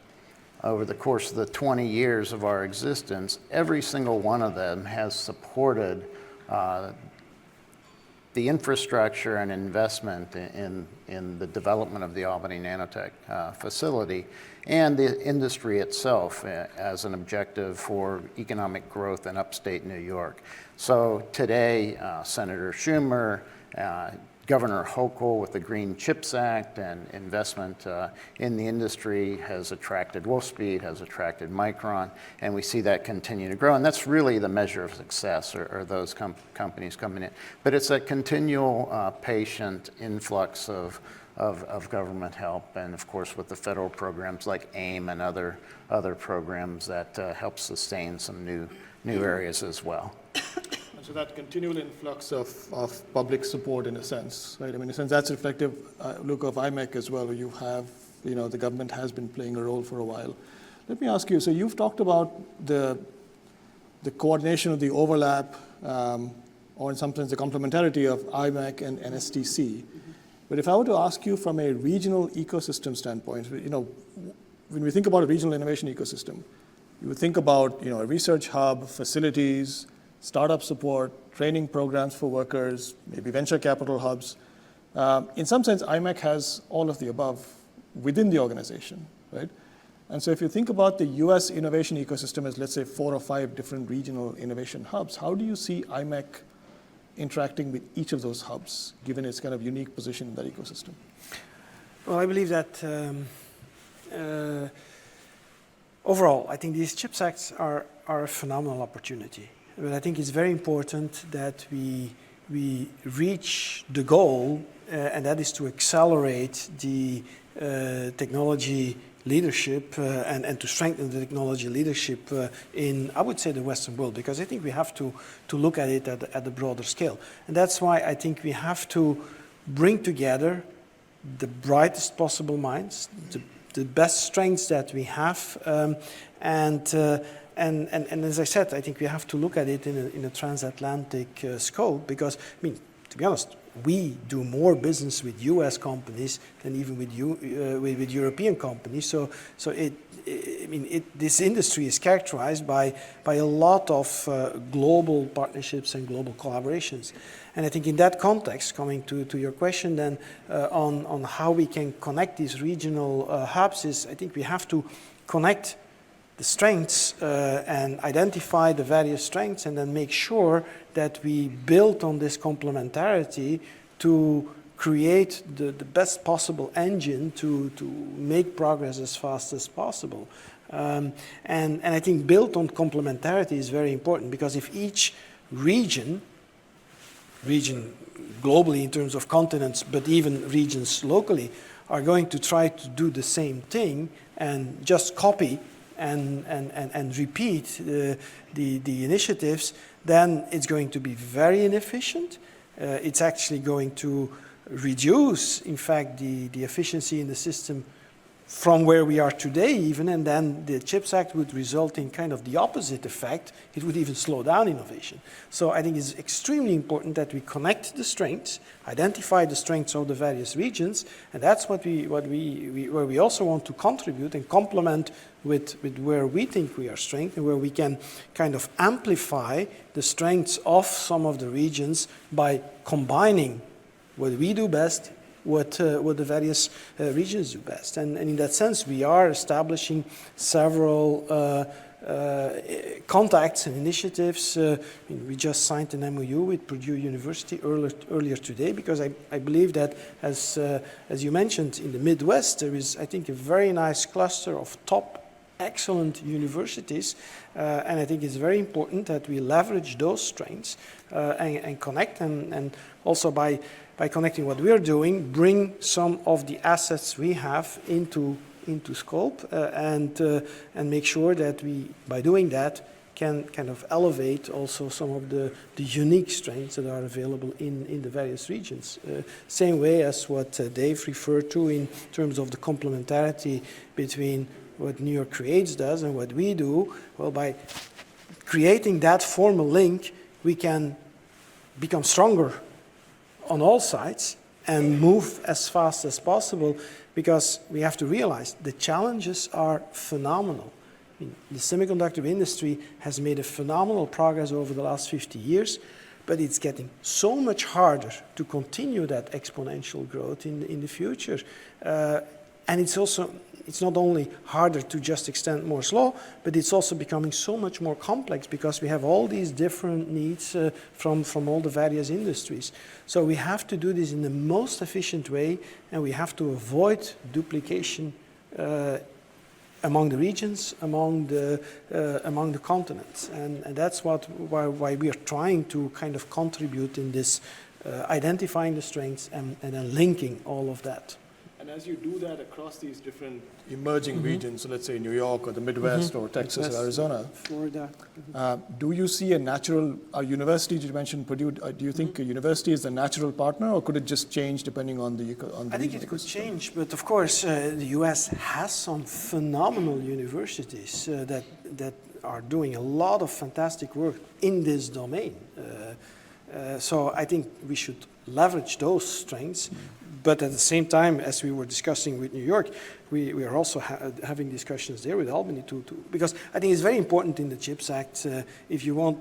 over the course of the 20 years of our existence. Every single one of them has supported the infrastructure and investment in the development of the Albany Nanotech facility and the industry itself as an objective for economic growth in upstate New York. So today, Senator Schumer, Governor Hochul with the Green Chips Act and investment in the industry has attracted Wolfspeed, has attracted Micron, and we see that continue to grow. And that's really the measure of success, are those companies coming in. But it's a continual patient influx of government help, and of course with the federal programs like AIM and other programs that help sustain some new areas as well. So that continual influx of public support in a sense, right? I mean, in a sense that's reflective, look, of Imec as well, where you have, the government has been playing a role for a while. Let me ask you, so you've talked about the coordination of the overlap, or in some sense the complementarity of Imec and NSTC. But if I were to ask you from a regional ecosystem standpoint, when we think about a regional innovation ecosystem, you would think about, a research hub, facilities, startup support, training programs for workers, maybe venture capital hubs. In some sense, Imec has all of the above within the organization, right? And so if you think about the US innovation ecosystem as, let's say, 4 or 5 different regional innovation hubs, how do you see Imec interacting with each of those hubs, given its kind of unique position in that ecosystem? Well, I believe that overall, I think these CHIPS Acts are a phenomenal opportunity. But I think it's very important that we reach the goal, and that is to accelerate the technology leadership and to strengthen the technology leadership in, I would say, the Western world, because I think we have to look at it at a broader scale. And that's why I think we have to bring together the brightest possible minds, the best strengths that we have, and as I said, I think we have to look at it in a transatlantic scope, because, I mean, to be honest, we do more business with U.S. companies than even with European companies. So this industry is characterized by a lot of global partnerships and global collaborations. And I think in that context, coming to your question then on how we can connect these regional hubs is, I think we have to connect the strengths and identify the various strengths and then make sure that we build on this complementarity to create the best possible engine to make progress as fast as possible. And I think built on complementarity is very important, because if each region globally in terms of continents, but even regions locally, are going to try to do the same thing and just copy and repeat the initiatives, then it's going to be very inefficient. It's actually going to reduce, in fact, the efficiency in the system from where we are today even, and then the CHIPS Act would result in kind of the opposite effect. It would even slow down innovation. So I think it's extremely important that we connect the strengths, identify the strengths of the various regions, and that's where we also want to contribute and complement with where we think we are strength and where we can kind of amplify the strengths of some of the regions by combining what we do best, what the various regions do best. And in that sense, we are establishing several contacts and initiatives. We just signed an MOU with Purdue University earlier today, because I believe that, as you mentioned, in the Midwest, there is, I think, a very nice cluster of top excellent universities, and I think it's very important that we leverage those strengths and connect, and also by connecting what we are doing, bring some of the assets we have into scope, and make sure that we, by doing that, can kind of elevate also some of the unique strengths that are available in the various regions. Same way as what Dave referred to in terms of the complementarity between what New York Creates does and what we do. Well, by creating that formal link, we can become stronger on all sides and move as fast as possible, because we have to realize the challenges are phenomenal. I mean, the semiconductor industry has made a phenomenal progress over the last 50 years, but it's getting so much harder to continue that exponential growth in the future. And it's not only harder to just extend Moore's law, but it's also becoming so much more complex, because we have all these different needs from all the various industries. So we have to do this in the most efficient way, and we have to avoid duplication among the regions, among the continents. And that's why we are trying to kind of contribute in this, identifying the strengths and then linking all of that. And as you do that across these different emerging regions, so let's say New York or the Midwest or Texas or Arizona, Florida. Do you see a natural, university, you mentioned Purdue, do you think a university is the natural partner, or could it just change depending on the I think it could change, but of course the US has some phenomenal universities that are doing a lot of fantastic work in this domain. So I think we should leverage those strengths. But at the same time, as we were discussing with New York, we are also having discussions there with Albany too, because I think it's very important in the CHIPS Act. If you want,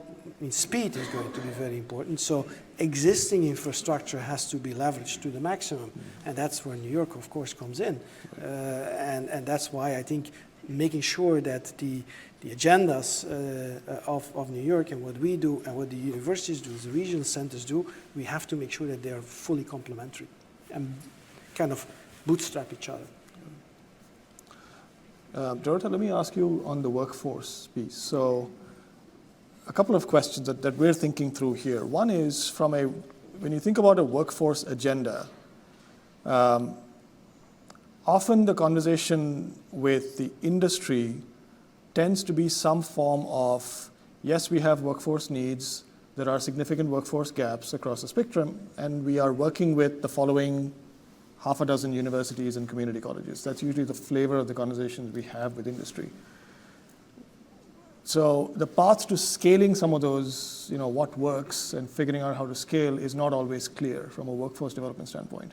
speed is going to be very important. So existing infrastructure has to be leveraged to the maximum, and that's where New York, of course, comes in. And that's why I think making sure that the agendas of New York and what we do and what the universities do, the regional centers do, we have to make sure that they are fully complementary and kind of bootstrap each other. Dorota, let me ask you on the workforce piece. So a couple of questions that we're thinking through here. One is, when you think about a workforce agenda, often the conversation with the industry tends to be some form of, yes, we have workforce needs, there are significant workforce gaps across the spectrum, and we are working with the following half a dozen universities and community colleges. That's usually the flavor of the conversations we have with industry. So the path to scaling some of those, what works and figuring out how to scale is not always clear from a workforce development standpoint.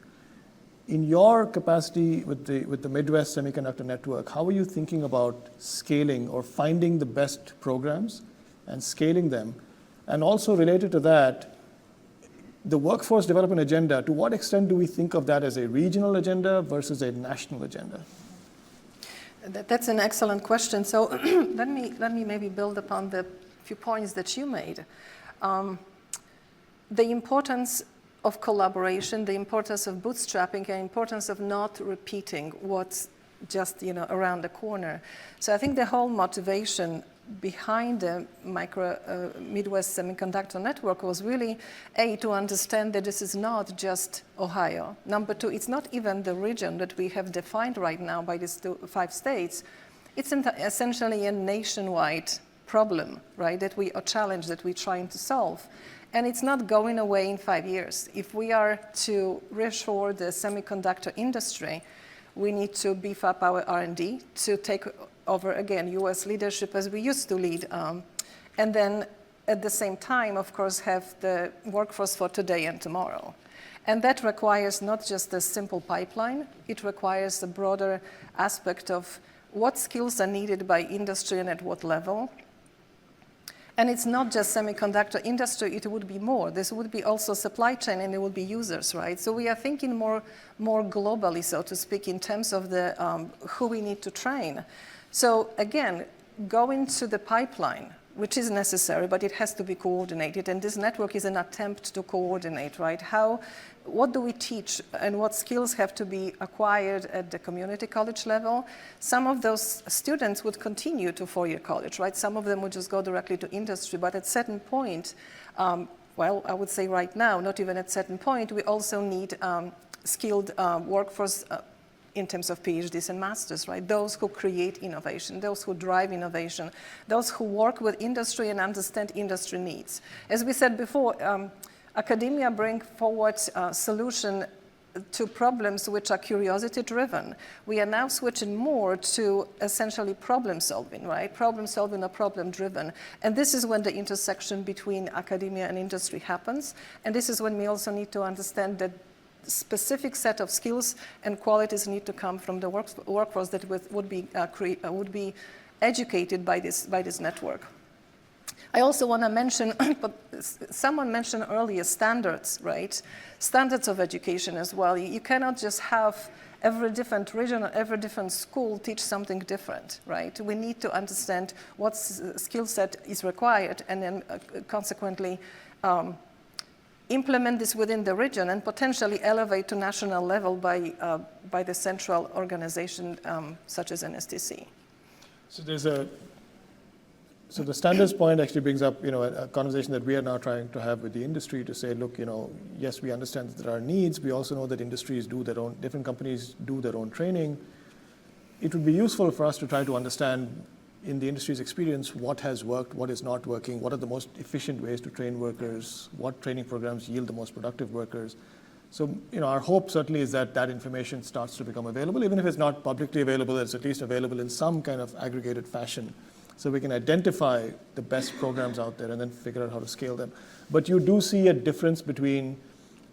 In your capacity with the Midwest Semiconductor Network, how are you thinking about scaling or finding the best programs and scaling them? And also related to that, the workforce development agenda, to what extent do we think of that as a regional agenda versus a national agenda? That's an excellent question. So let me maybe build upon the few points that you made. The importance of collaboration, the importance of bootstrapping, and importance of not repeating what's just around the corner. So I think the whole motivation behind the Midwest Semiconductor Network was really, to understand that this is not just Ohio. Number two, it's not even the region that we have defined right now by these 5 states. It's essentially a nationwide problem, right, that we are challenged, that we're trying to solve. And it's not going away in 5 years. If we are to reshore the semiconductor industry, we need to beef up our R&D to take over, again, US leadership as we used to lead. And then at the same time, of course, have the workforce for today and tomorrow. And that requires not just a simple pipeline, it requires a broader aspect of what skills are needed by industry and at what level. And it's not just semiconductor industry, it would be more. This would be also supply chain and it would be users, right? So we are thinking more globally, so to speak, in terms of the who we need to train. So again, going to the pipeline, which is necessary, but it has to be coordinated. And this network is an attempt to coordinate, right? What do we teach and what skills have to be acquired at the community college level? Some of those students would continue to 4-year college, right? Some of them would just go directly to industry, but at a certain point, well, I would say right now, not even at a certain point, we also need skilled workforce in terms of PhDs and masters, right? Those who create innovation, those who drive innovation, those who work with industry and understand industry needs. As we said before, academia brings forward solution to problems which are curiosity-driven. We are now switching more to essentially problem solving, right? Problem solving or problem-driven. And this is when the intersection between academia and industry happens. And this is when we also need to understand that specific set of skills and qualities need to come from the workforce that would be educated by this network. I also want to mention, but someone mentioned earlier, standards, right? Standards of education as well. You cannot just have every different region or every different school teach something different, right? We need to understand what skill set is required and then consequently implement this within the region and potentially elevate to national level by the central organization such as NSTC. So the standards point actually brings up, a conversation that we are now trying to have with the industry to say, look, yes, we understand that there are needs. We also know that industries do their own, different companies do their own training. It would be useful for us to try to understand in the industry's experience what has worked, what is not working, what are the most efficient ways to train workers, what training programs yield the most productive workers. So, our hope certainly is that that information starts to become available, even if it's not publicly available, it's at least available in some kind of aggregated fashion. So we can identify the best programs out there and then figure out how to scale them. But you do see a difference between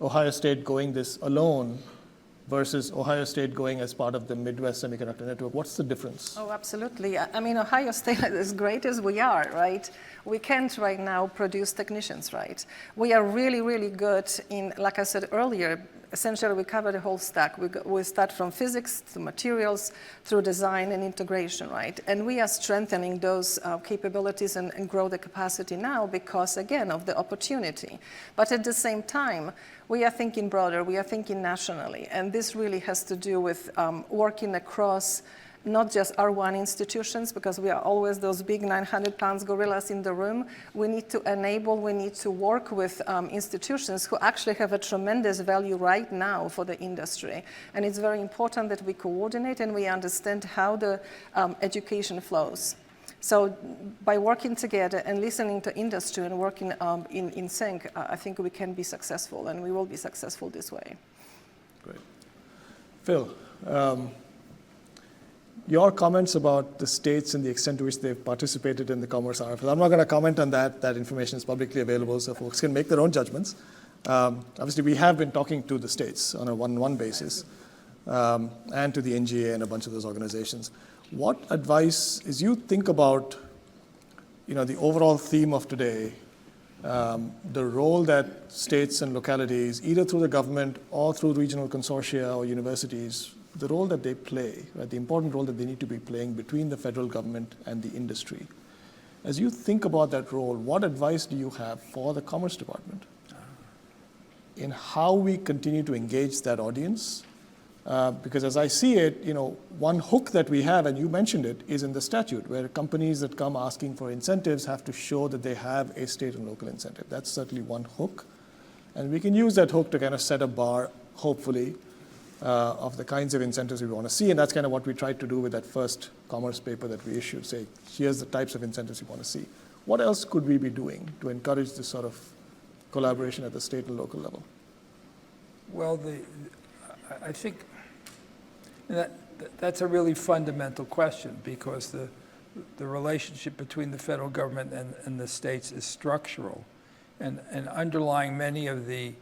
Ohio State going this alone versus Ohio State going as part of the Midwest Semiconductor Network. What's the difference? Oh, absolutely. I mean, Ohio State, as great as we are, right? We can't right now produce technicians, right? We are really, really good in, like I said earlier, essentially we cover the whole stack. We start from physics to materials through design and integration, right? And we are strengthening those capabilities and grow the capacity now because, again, of the opportunity. But at the same time, we are thinking broader, we are thinking nationally. And this really has to do with working across not just R1 institutions, because we are always those big 900-pound gorillas in the room. We need to enable, we need to work with institutions who actually have a tremendous value right now for the industry. And it's very important that we coordinate and we understand how the education flows. So by working together and listening to industry and working in sync, I think we can be successful, and we will be successful this way. Great. Phil, your comments about the states and the extent to which they've participated in the commerce RFS. I'm not going to comment on that. That information is publicly available, so folks can make their own judgments. Obviously, we have been talking to the states on a one-on-one basis, and to the NGA and a bunch of those organizations. What advice, as you think about, the overall theme of today, the role that states and localities, either through the government or through regional consortia or universities, the role that they play, right, the important role that they need to be playing between the federal government and the industry. As you think about that role, what advice do you have for the Commerce Department in how we continue to engage that audience? Because as I see it, one hook that we have, and you mentioned it, is in the statute, where companies that come asking for incentives have to show that they have a state and local incentive. That's certainly one hook. And we can use that hook to kind of set a bar, hopefully, of the kinds of incentives we want to see. And that's kind of what we tried to do with that first commerce paper that we issued, say, here's the types of incentives we want to see. What else could we be doing to encourage this sort of collaboration at the state and local level? Well, I think that's a really fundamental question, because the relationship between the federal government and the states is structural. And underlying many of the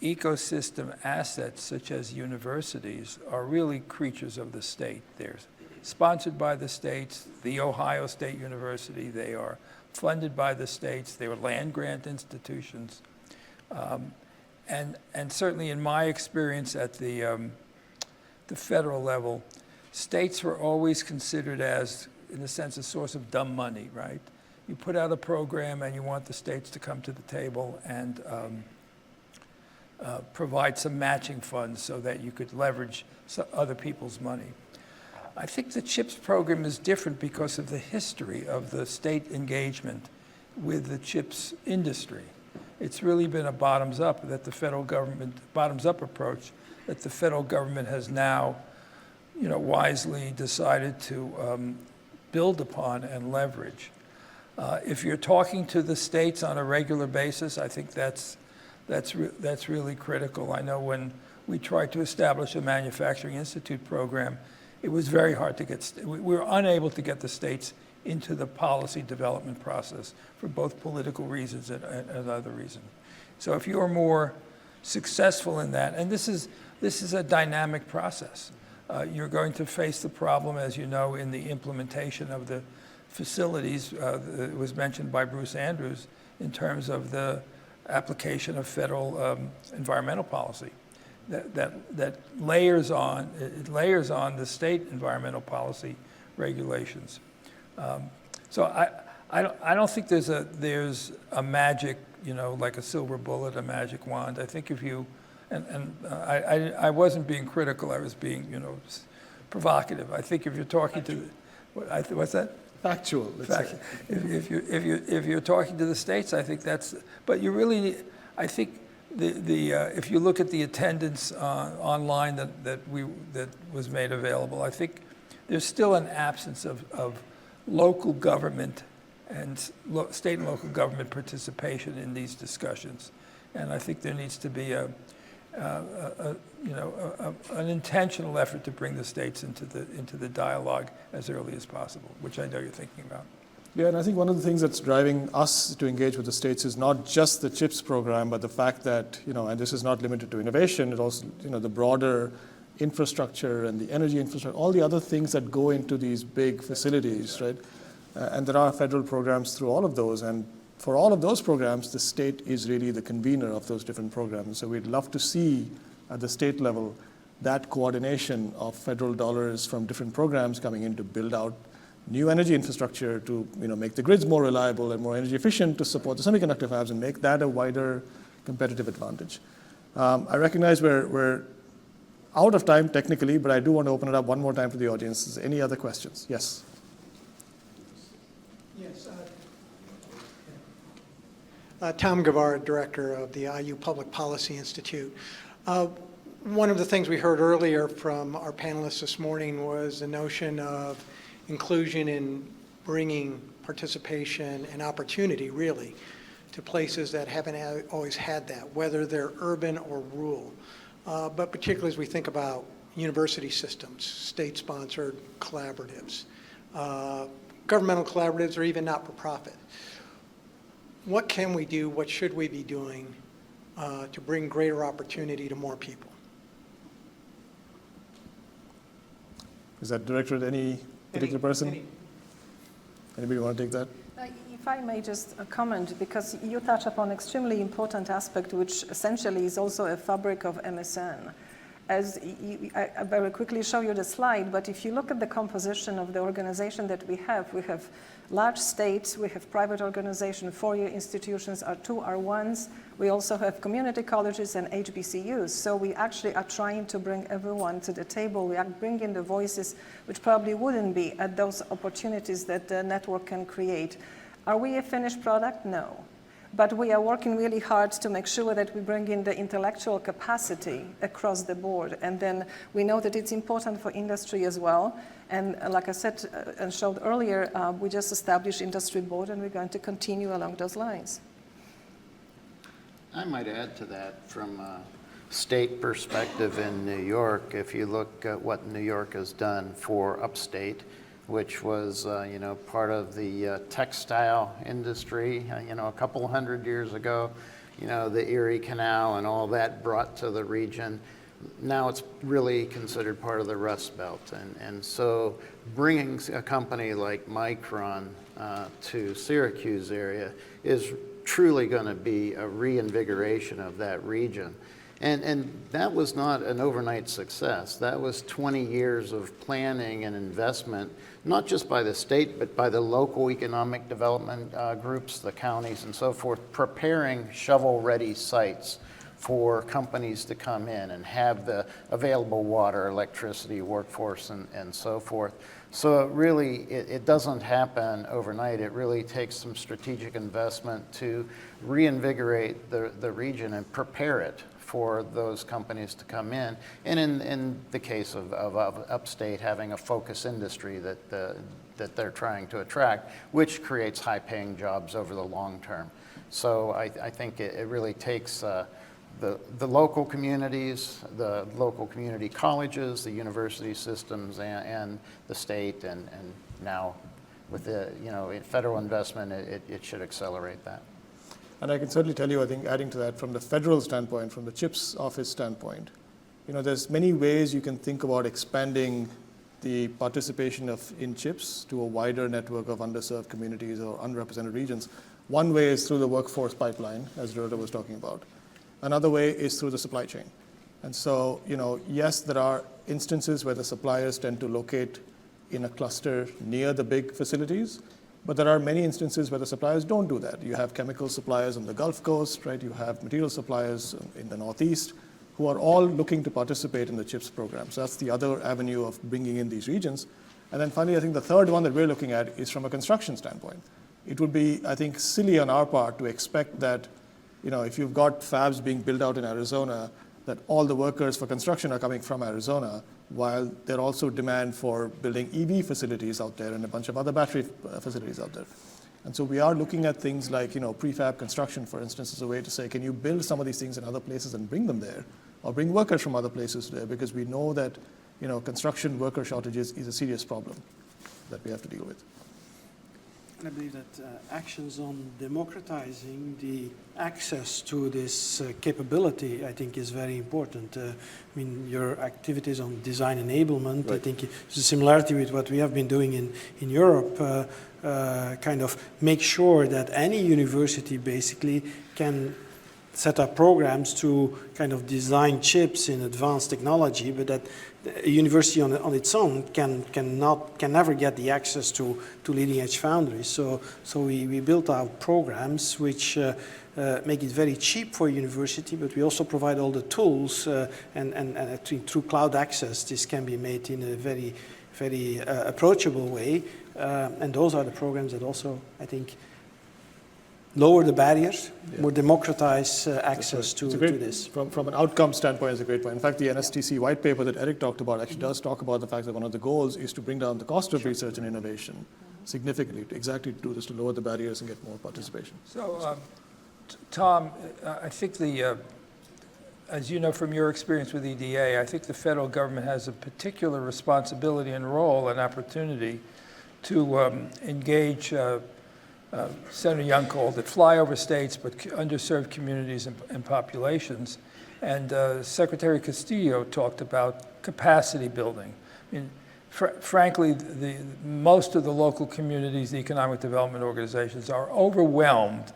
ecosystem assets, such as universities, are really creatures of the state. They're sponsored by the states, the Ohio State University, they are funded by the states, they are land grant institutions. And certainly in my experience at the federal level, states were always considered as, in a sense, a source of dumb money, right? You put out a program and you want the states to come to the table and provide some matching funds so that you could leverage other people's money. I think the CHIPS program is different because of the history of the state engagement with the CHIPS industry. It's really been a bottoms-up approach that the federal government has now, wisely decided to build upon and leverage. If you're talking to the states on a regular basis, I think that's really critical. I know when we tried to establish a Manufacturing Institute program, it was very hard to get, we were unable to get the states into the policy development process for both political reasons and other reasons. So if you're more successful in that, and this is a dynamic process, you're going to face the problem, as you know, in the implementation of the facilities. It was mentioned by Bruce Andrews in terms of the application of federal environmental policy that layers on the state environmental policy regulations. So I don't think there's a magic, like a silver bullet, a magic wand. I think if you, I wasn't being critical, I was being, provocative. I think if you're talking to, what's that? Factual. Factual. If you're talking to the states, I think that's, but you really need, I think if you look at the attendance online that was made available, I think there's still an absence of local government and state and local government participation in these discussions, and I think there needs to be an intentional effort to bring the states into the dialogue as early as possible, which I know you're thinking about. Yeah, and I think one of the things that's driving us to engage with the states is not just the CHIPS program, but the fact that, and this is not limited to innovation, it also, the broader infrastructure and the energy infrastructure, all the other things that go into these big facilities, right? And there are federal programs through all of those. And for all of those programs, the state is really the convener of those different programs. So we'd love to see at the state level that coordination of federal dollars from different programs coming in to build out new energy infrastructure to make the grids more reliable and more energy efficient to support the semiconductor fabs and make that a wider competitive advantage. I recognize we're out of time technically, but I do want to open it up one more time to the audience. Is there any other questions? Yes. Yes. Tom Guevara, Director of the IU Public Policy Institute. One of the things we heard earlier from our panelists this morning was the notion of inclusion in bringing participation and opportunity, really, to places that haven't always had that, whether they're urban or rural. But particularly as we think about, university systems, state-sponsored collaboratives, governmental collaboratives, or even not-for-profit. What can we do, what should we be doing to bring greater opportunity to more people? Is that directed at any particular person? Anybody want to take that? If I may just comment, because you touch upon an extremely important aspect, which essentially is also a fabric of MSN. As I very quickly show you the slide, but if you look at the composition of the organization that we have large states, we have private organizations, 4-year institutions, R2, R1s. We also have community colleges and HBCUs. So we actually are trying to bring everyone to the table. We are bringing the voices which probably wouldn't be at those opportunities that the network can create. Are we a finished product? No. But we are working really hard to make sure that we bring in the intellectual capacity across the board. And then we know that it's important for industry as well. And like I said and showed earlier, we just established industry board, and we're going to continue along those lines. I might add to that from a state perspective in New York. If you look at what New York has done for upstate, which was, part of the textile industry, a couple hundred years ago, the Erie Canal and all that brought to the region. Now it's really considered part of the Rust Belt. And so bringing a company like Micron to Syracuse area is truly going to be a reinvigoration of that region. And that was not an overnight success. That was 20 years of planning and investment, not just by the state, but by the local economic development groups, the counties and so forth, preparing shovel-ready sites for companies to come in and have the available water, electricity, workforce, and so forth. So it doesn't happen overnight. It really takes some strategic investment to reinvigorate the region and prepare it for those companies to come in. And in the case of upstate, having a focus industry that they're trying to attract, which creates high-paying jobs over the long term. So I think it really takes the local communities, the local community colleges, the university systems, and the state, and now with the federal investment, it should accelerate that. And I can certainly tell you, I think, adding to that, from the federal standpoint, from the CHIPS office standpoint, there's many ways you can think about expanding the participation in CHIPS to a wider network of underserved communities or underrepresented regions. One way is through the workforce pipeline, as Dorota was talking about. Another way is through the supply chain. And so, yes, there are instances where the suppliers tend to locate in a cluster near the big facilities, but there are many instances where the suppliers don't do that. You have chemical suppliers on the Gulf Coast, right? You have material suppliers in the Northeast who are all looking to participate in the CHIPS program. So that's the other avenue of bringing in these regions. And then finally, I think the third one that we're looking at is from a construction standpoint. It would be, I think, silly on our part to expect that, if you've got fabs being built out in Arizona, that all the workers for construction are coming from Arizona, while there are also demand for building EV facilities out there and a bunch of other battery facilities out there. And so we are looking at things like, prefab construction, for instance, as a way to say, can you build some of these things in other places and bring them there, or bring workers from other places there, because we know that, construction worker shortages is a serious problem that we have to deal with. I believe that actions on democratizing the access to this capability, I think, is very important. Your activities on design enablement, right. I think there's a similarity with what we have been doing in Europe, kind of make sure that any university basically can set up programs to kind of design chips in advanced technology, but that a university on its own can never get the access to leading edge foundries. So we built out programs which make it very cheap for a university, but we also provide all the tools and through cloud access, this can be made in a very, very approachable way. And those are the programs that also, I think, lower the barriers, more democratize access to this. From an outcome standpoint, it's a great point. In fact, the NSTC white paper that Eric talked about actually does talk about the fact that one of the goals is to bring down the cost of research and innovation significantly, exactly to do this, to lower the barriers and get more participation. So, Tom, I think as you know from your experience with EDA, I think the federal government has a particular responsibility and role and opportunity to engage, Senator Young called it, flyover states, but underserved communities and populations. And Secretary Castillo talked about capacity building. I mean, frankly, most of the local communities, the economic development organizations are overwhelmed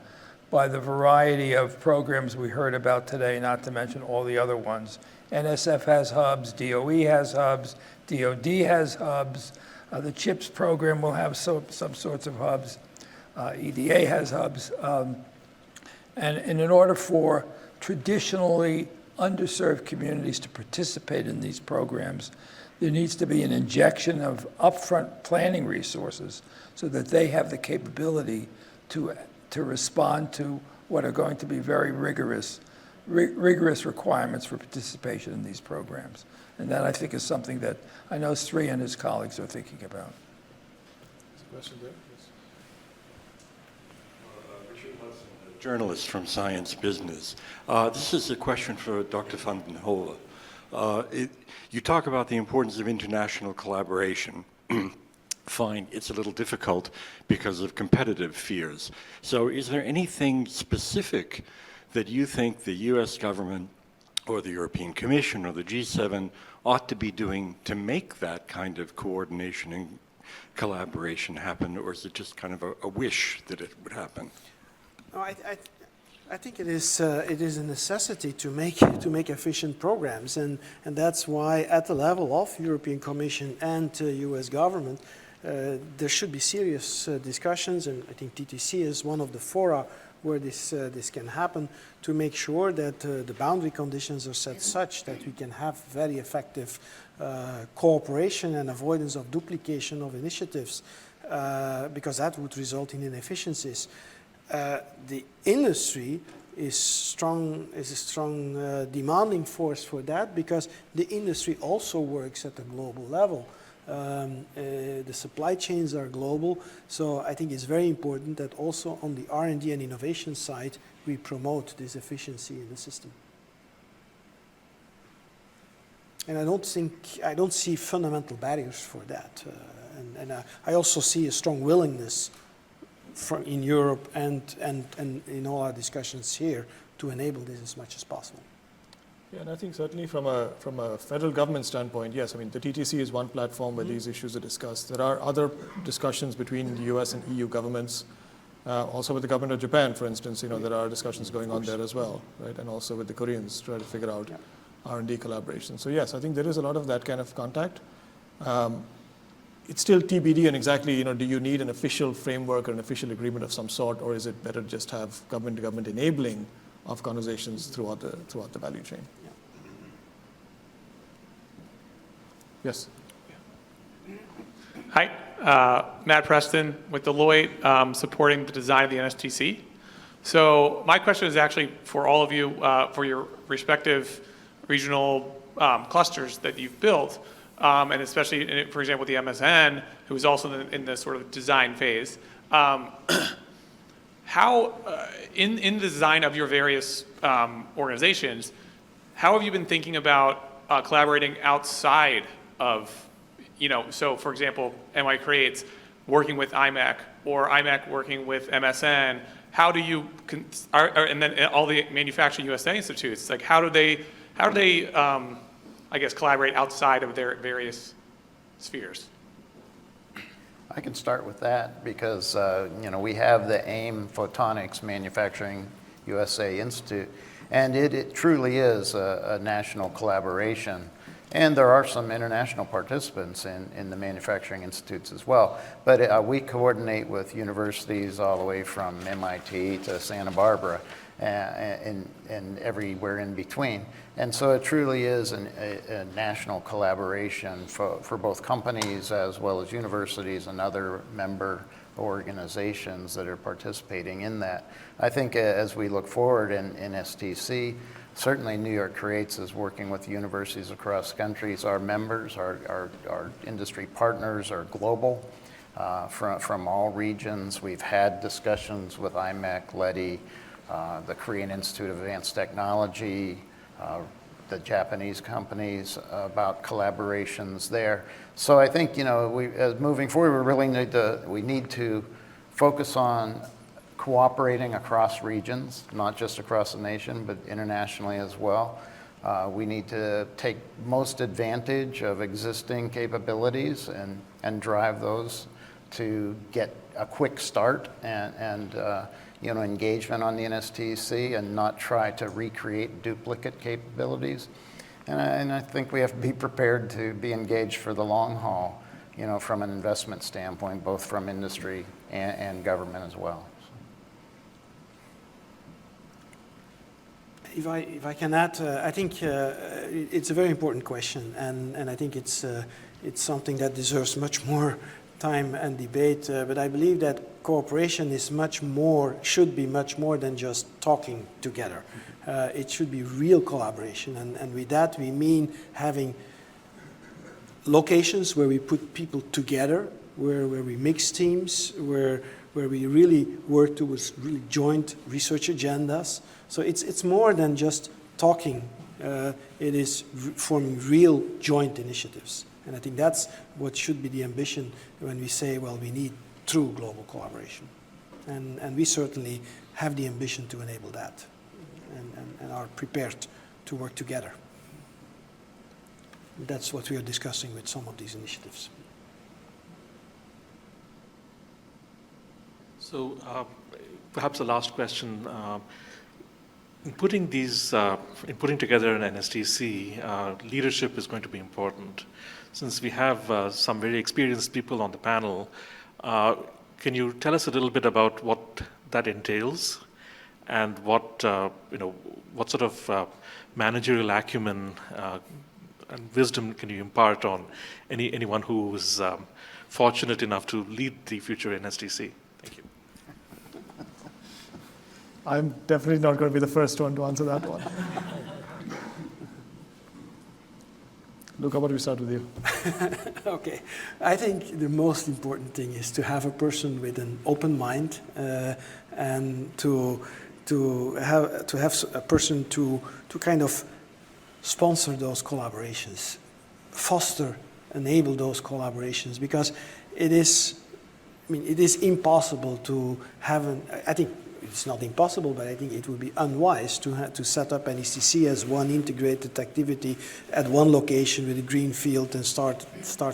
by the variety of programs we heard about today, not to mention all the other ones. NSF has hubs, DOE has hubs, DOD has hubs, the CHIPS program will have some sorts of hubs, EDA has hubs. And in order for traditionally underserved communities to participate in these programs, there needs to be an injection of upfront planning resources so that they have the capability to respond to what are going to be very rigorous requirements for participation in these programs. And that, I think, is something that I know Sri and his colleagues are thinking about. There's a question there. Yes. Journalist from Science Business. This is a question for Dr. van den Hove. You talk about the importance of international collaboration. Fine, it's a little difficult because of competitive fears. So is there anything specific that you think the US government or the European Commission or the G7 ought to be doing to make that kind of coordination and collaboration happen, or is it just kind of a wish that it would happen? No, I think it is a necessity to make efficient programs, and that's why at the level of European Commission and U.S. government, there should be serious discussions, and I think TTC is one of the fora where this can happen, to make sure that the boundary conditions are set such that we can have very effective cooperation and avoidance of duplication of initiatives, because that would result in inefficiencies. The industry is a strong demanding force for that, because the industry also works at a global level. The supply chains are global, so I think it's very important that also on the R&D and innovation side we promote this efficiency in the system. And I don't see fundamental barriers for that, and I also see a strong willingness in Europe and in all our discussions here to enable this as much as possible. Yeah, and I think certainly from a federal government standpoint, yes, I mean, the TTC is one platform where these issues are discussed. There are other discussions between the US and EU governments, also with the government of Japan, for instance, there are discussions going on there as well, right? And also with the Koreans, trying to figure out R&D collaboration. So yes, I think there is a lot of that kind of contact. It's still TBD and exactly, do you need an official framework or an official agreement of some sort, or is it better to just have government-to-government enabling of conversations throughout the value chain? Yeah. Yes. Hi, Matt Preston with Deloitte, supporting the design of the NSTC. So my question is actually for all of you, for your respective regional clusters that you've built, and especially, for example, the MSN, who is also in the sort of design phase. How, in the design of your various organizations, how have you been thinking about collaborating outside of, so for example, MI Creates working with Imec, or Imec working with MSN? How do you, and then all the manufacturing USA institutes, like how do they I guess, collaborate outside of their various spheres? I can start with that because, we have the AIM Photonics Manufacturing USA Institute, and it truly is a national collaboration. And there are some international participants in the manufacturing institutes as well. But we coordinate with universities all the way from MIT to Santa Barbara and everywhere in between. And so it truly is a national collaboration for both companies as well as universities and other member organizations that are participating in that. I think as we look forward in NSTC, certainly New York Creates is working with universities across countries. Our members, our industry partners are global from all regions. We've had discussions with IMEC, LEDI, the Korean Institute of Advanced Technology, the Japanese companies about collaborations there. So I think, as moving forward, we need to focus on cooperating across regions, not just across the nation, but internationally as well. We need to take most advantage of existing capabilities and drive those to get a quick start and engagement on the NSTC and not try to recreate duplicate capabilities. And I think we have to be prepared to be engaged for the long haul, from an investment standpoint, both from industry and government as well. If I can add, I think it's a very important question, and I think it's something that deserves much more time and debate, but I believe that cooperation is should be much more than just talking together. It should be real collaboration, and with that we mean having locations where we put people together, where we mix teams, where we really work towards really joint research agendas. So it's more than just talking, it is forming real joint initiatives. And I think that's what should be the ambition when we say, well, we need true global collaboration. And we certainly have the ambition to enable that and are prepared to work together. That's what we are discussing with some of these initiatives. So perhaps the last question. In putting together an NSTC, leadership is going to be important. Since we have some very experienced people on the panel, can you tell us a little bit about what that entails, and what sort of managerial acumen and wisdom can you impart on anyone who is fortunate enough to lead the future NSTC? Thank you. I'm definitely not going to be the first one to answer that one. Luca, how about we start with you? Okay. I think the most important thing is to have a person with an open mind and to have a person to kind of sponsor those collaborations, enable those collaborations, because it is impossible to have I think it's not impossible, but I think it would be unwise to set up NSTC as one integrated activity at one location with a green field and start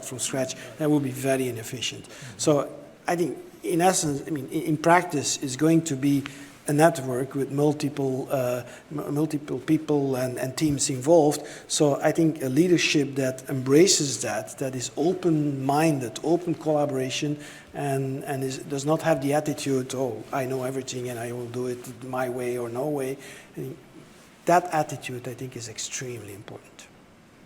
from scratch. That would be very inefficient. So I think, in essence, in practice, it's going to be a network with multiple people and teams involved. So I think a leadership that embraces that is open-minded, open collaboration, and does not have the attitude, oh, I know everything and I will do it my way or no way. That attitude, I think, is extremely important.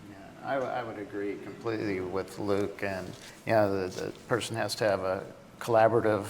Yeah, I would agree completely with Luke. And the person has to have a collaborative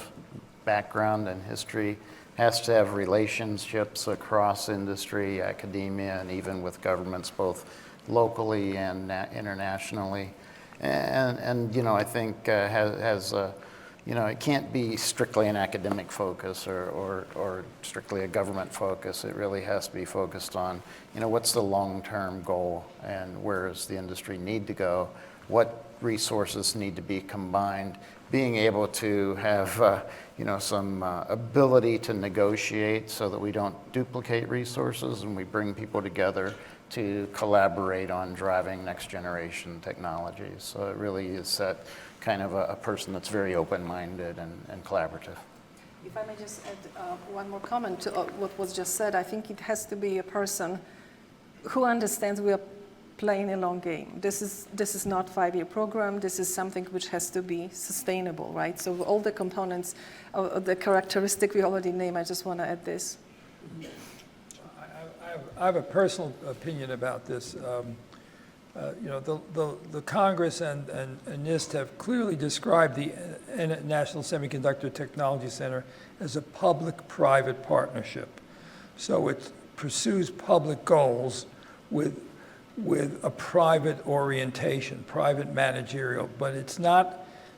background and history, has to have relationships across industry, academia, and even with governments, both locally and internationally. And I think has it can't be strictly an academic focus or strictly a government focus. It really has to be focused on, what's the long-term goal and where does the industry need to go? What resources need to be combined? Being able to have, some ability to negotiate so that we don't duplicate resources and we bring people together to collaborate on driving next generation technologies. So it really is that kind of a person that's very open-minded and collaborative. If I may just add one more comment to what was just said, I think it has to be a person who understands we are playing a long game. This is not a 5-year program. This is something which has to be sustainable, right? So all the components, the characteristic we already named, I just want to add this. I have a personal opinion about this. The Congress and NIST have clearly described the National Semiconductor Technology Center as a public-private partnership. So it pursues public goals with a private orientation, private managerial, but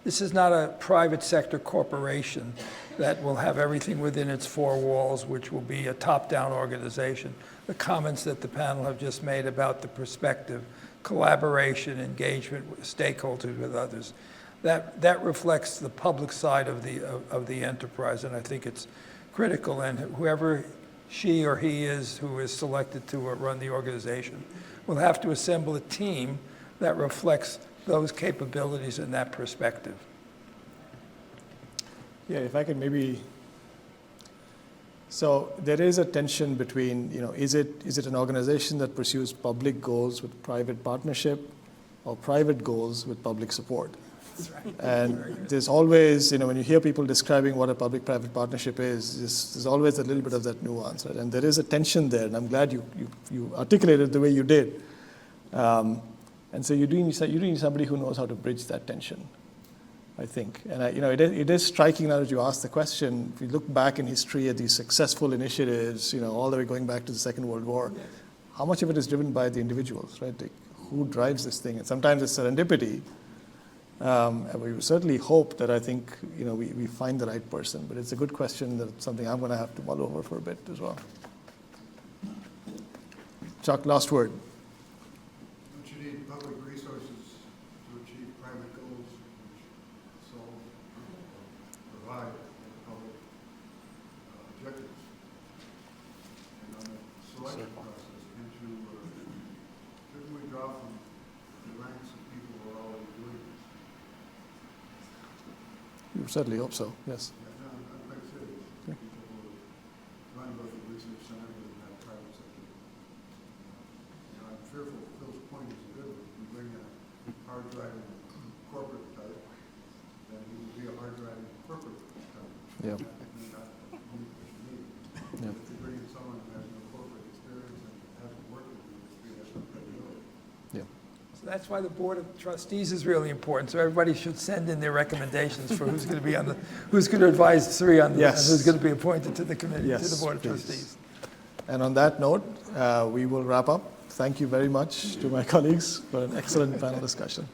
this is not a private sector corporation that will have everything within its 4 walls, which will be a top-down organization. the comments that the panel have just made about the perspective, collaboration, engagement with stakeholders, with others. That reflects the public side of the enterprise, and I think it's critical. And whoever she or he is who is selected to run the organization will have to assemble a team that reflects those capabilities and that perspective. Yeah, if I could maybe, so there is a tension between, is it an organization that pursues public goals with private partnership or private goals with public support? That's right. And there's always, when you hear people describing what a public-private partnership is, there's always a little bit of that nuance, right? And there is a tension there, and I'm glad you articulated the way you did. And so you do need somebody who knows how to bridge that tension, I think. And it is striking now that you asked the question. If you look back in history at these successful initiatives, all the way going back to the Second World War, how much of it is driven by the individuals, right? Like, who drives this thing? And sometimes it's serendipity. And we certainly hope that I think we find the right person. But it's a good question. That's something I'm going to have to mull over for a bit as well. Chuck, last word. You certainly hope so, yes. I'm quite serious. Yeah. People run both the research center and the private sector. I'm fearful Phil's point is a good one. If we bring a hard-driving corporate type, then he will be a hard-driving corporate type. Yeah. That may not be what you need. Yeah. If you bring in someone who has no corporate experience and hasn't worked in the industry, that's not credibility. Yeah. So that's why the Board of Trustees is really important. So everybody should send in their recommendations for who's going to be who's going to advise three on the, and who's going to be appointed to the committee, to the Board of Trustees. And on that note, we will wrap up. Thank you very much to my colleagues for an excellent panel discussion.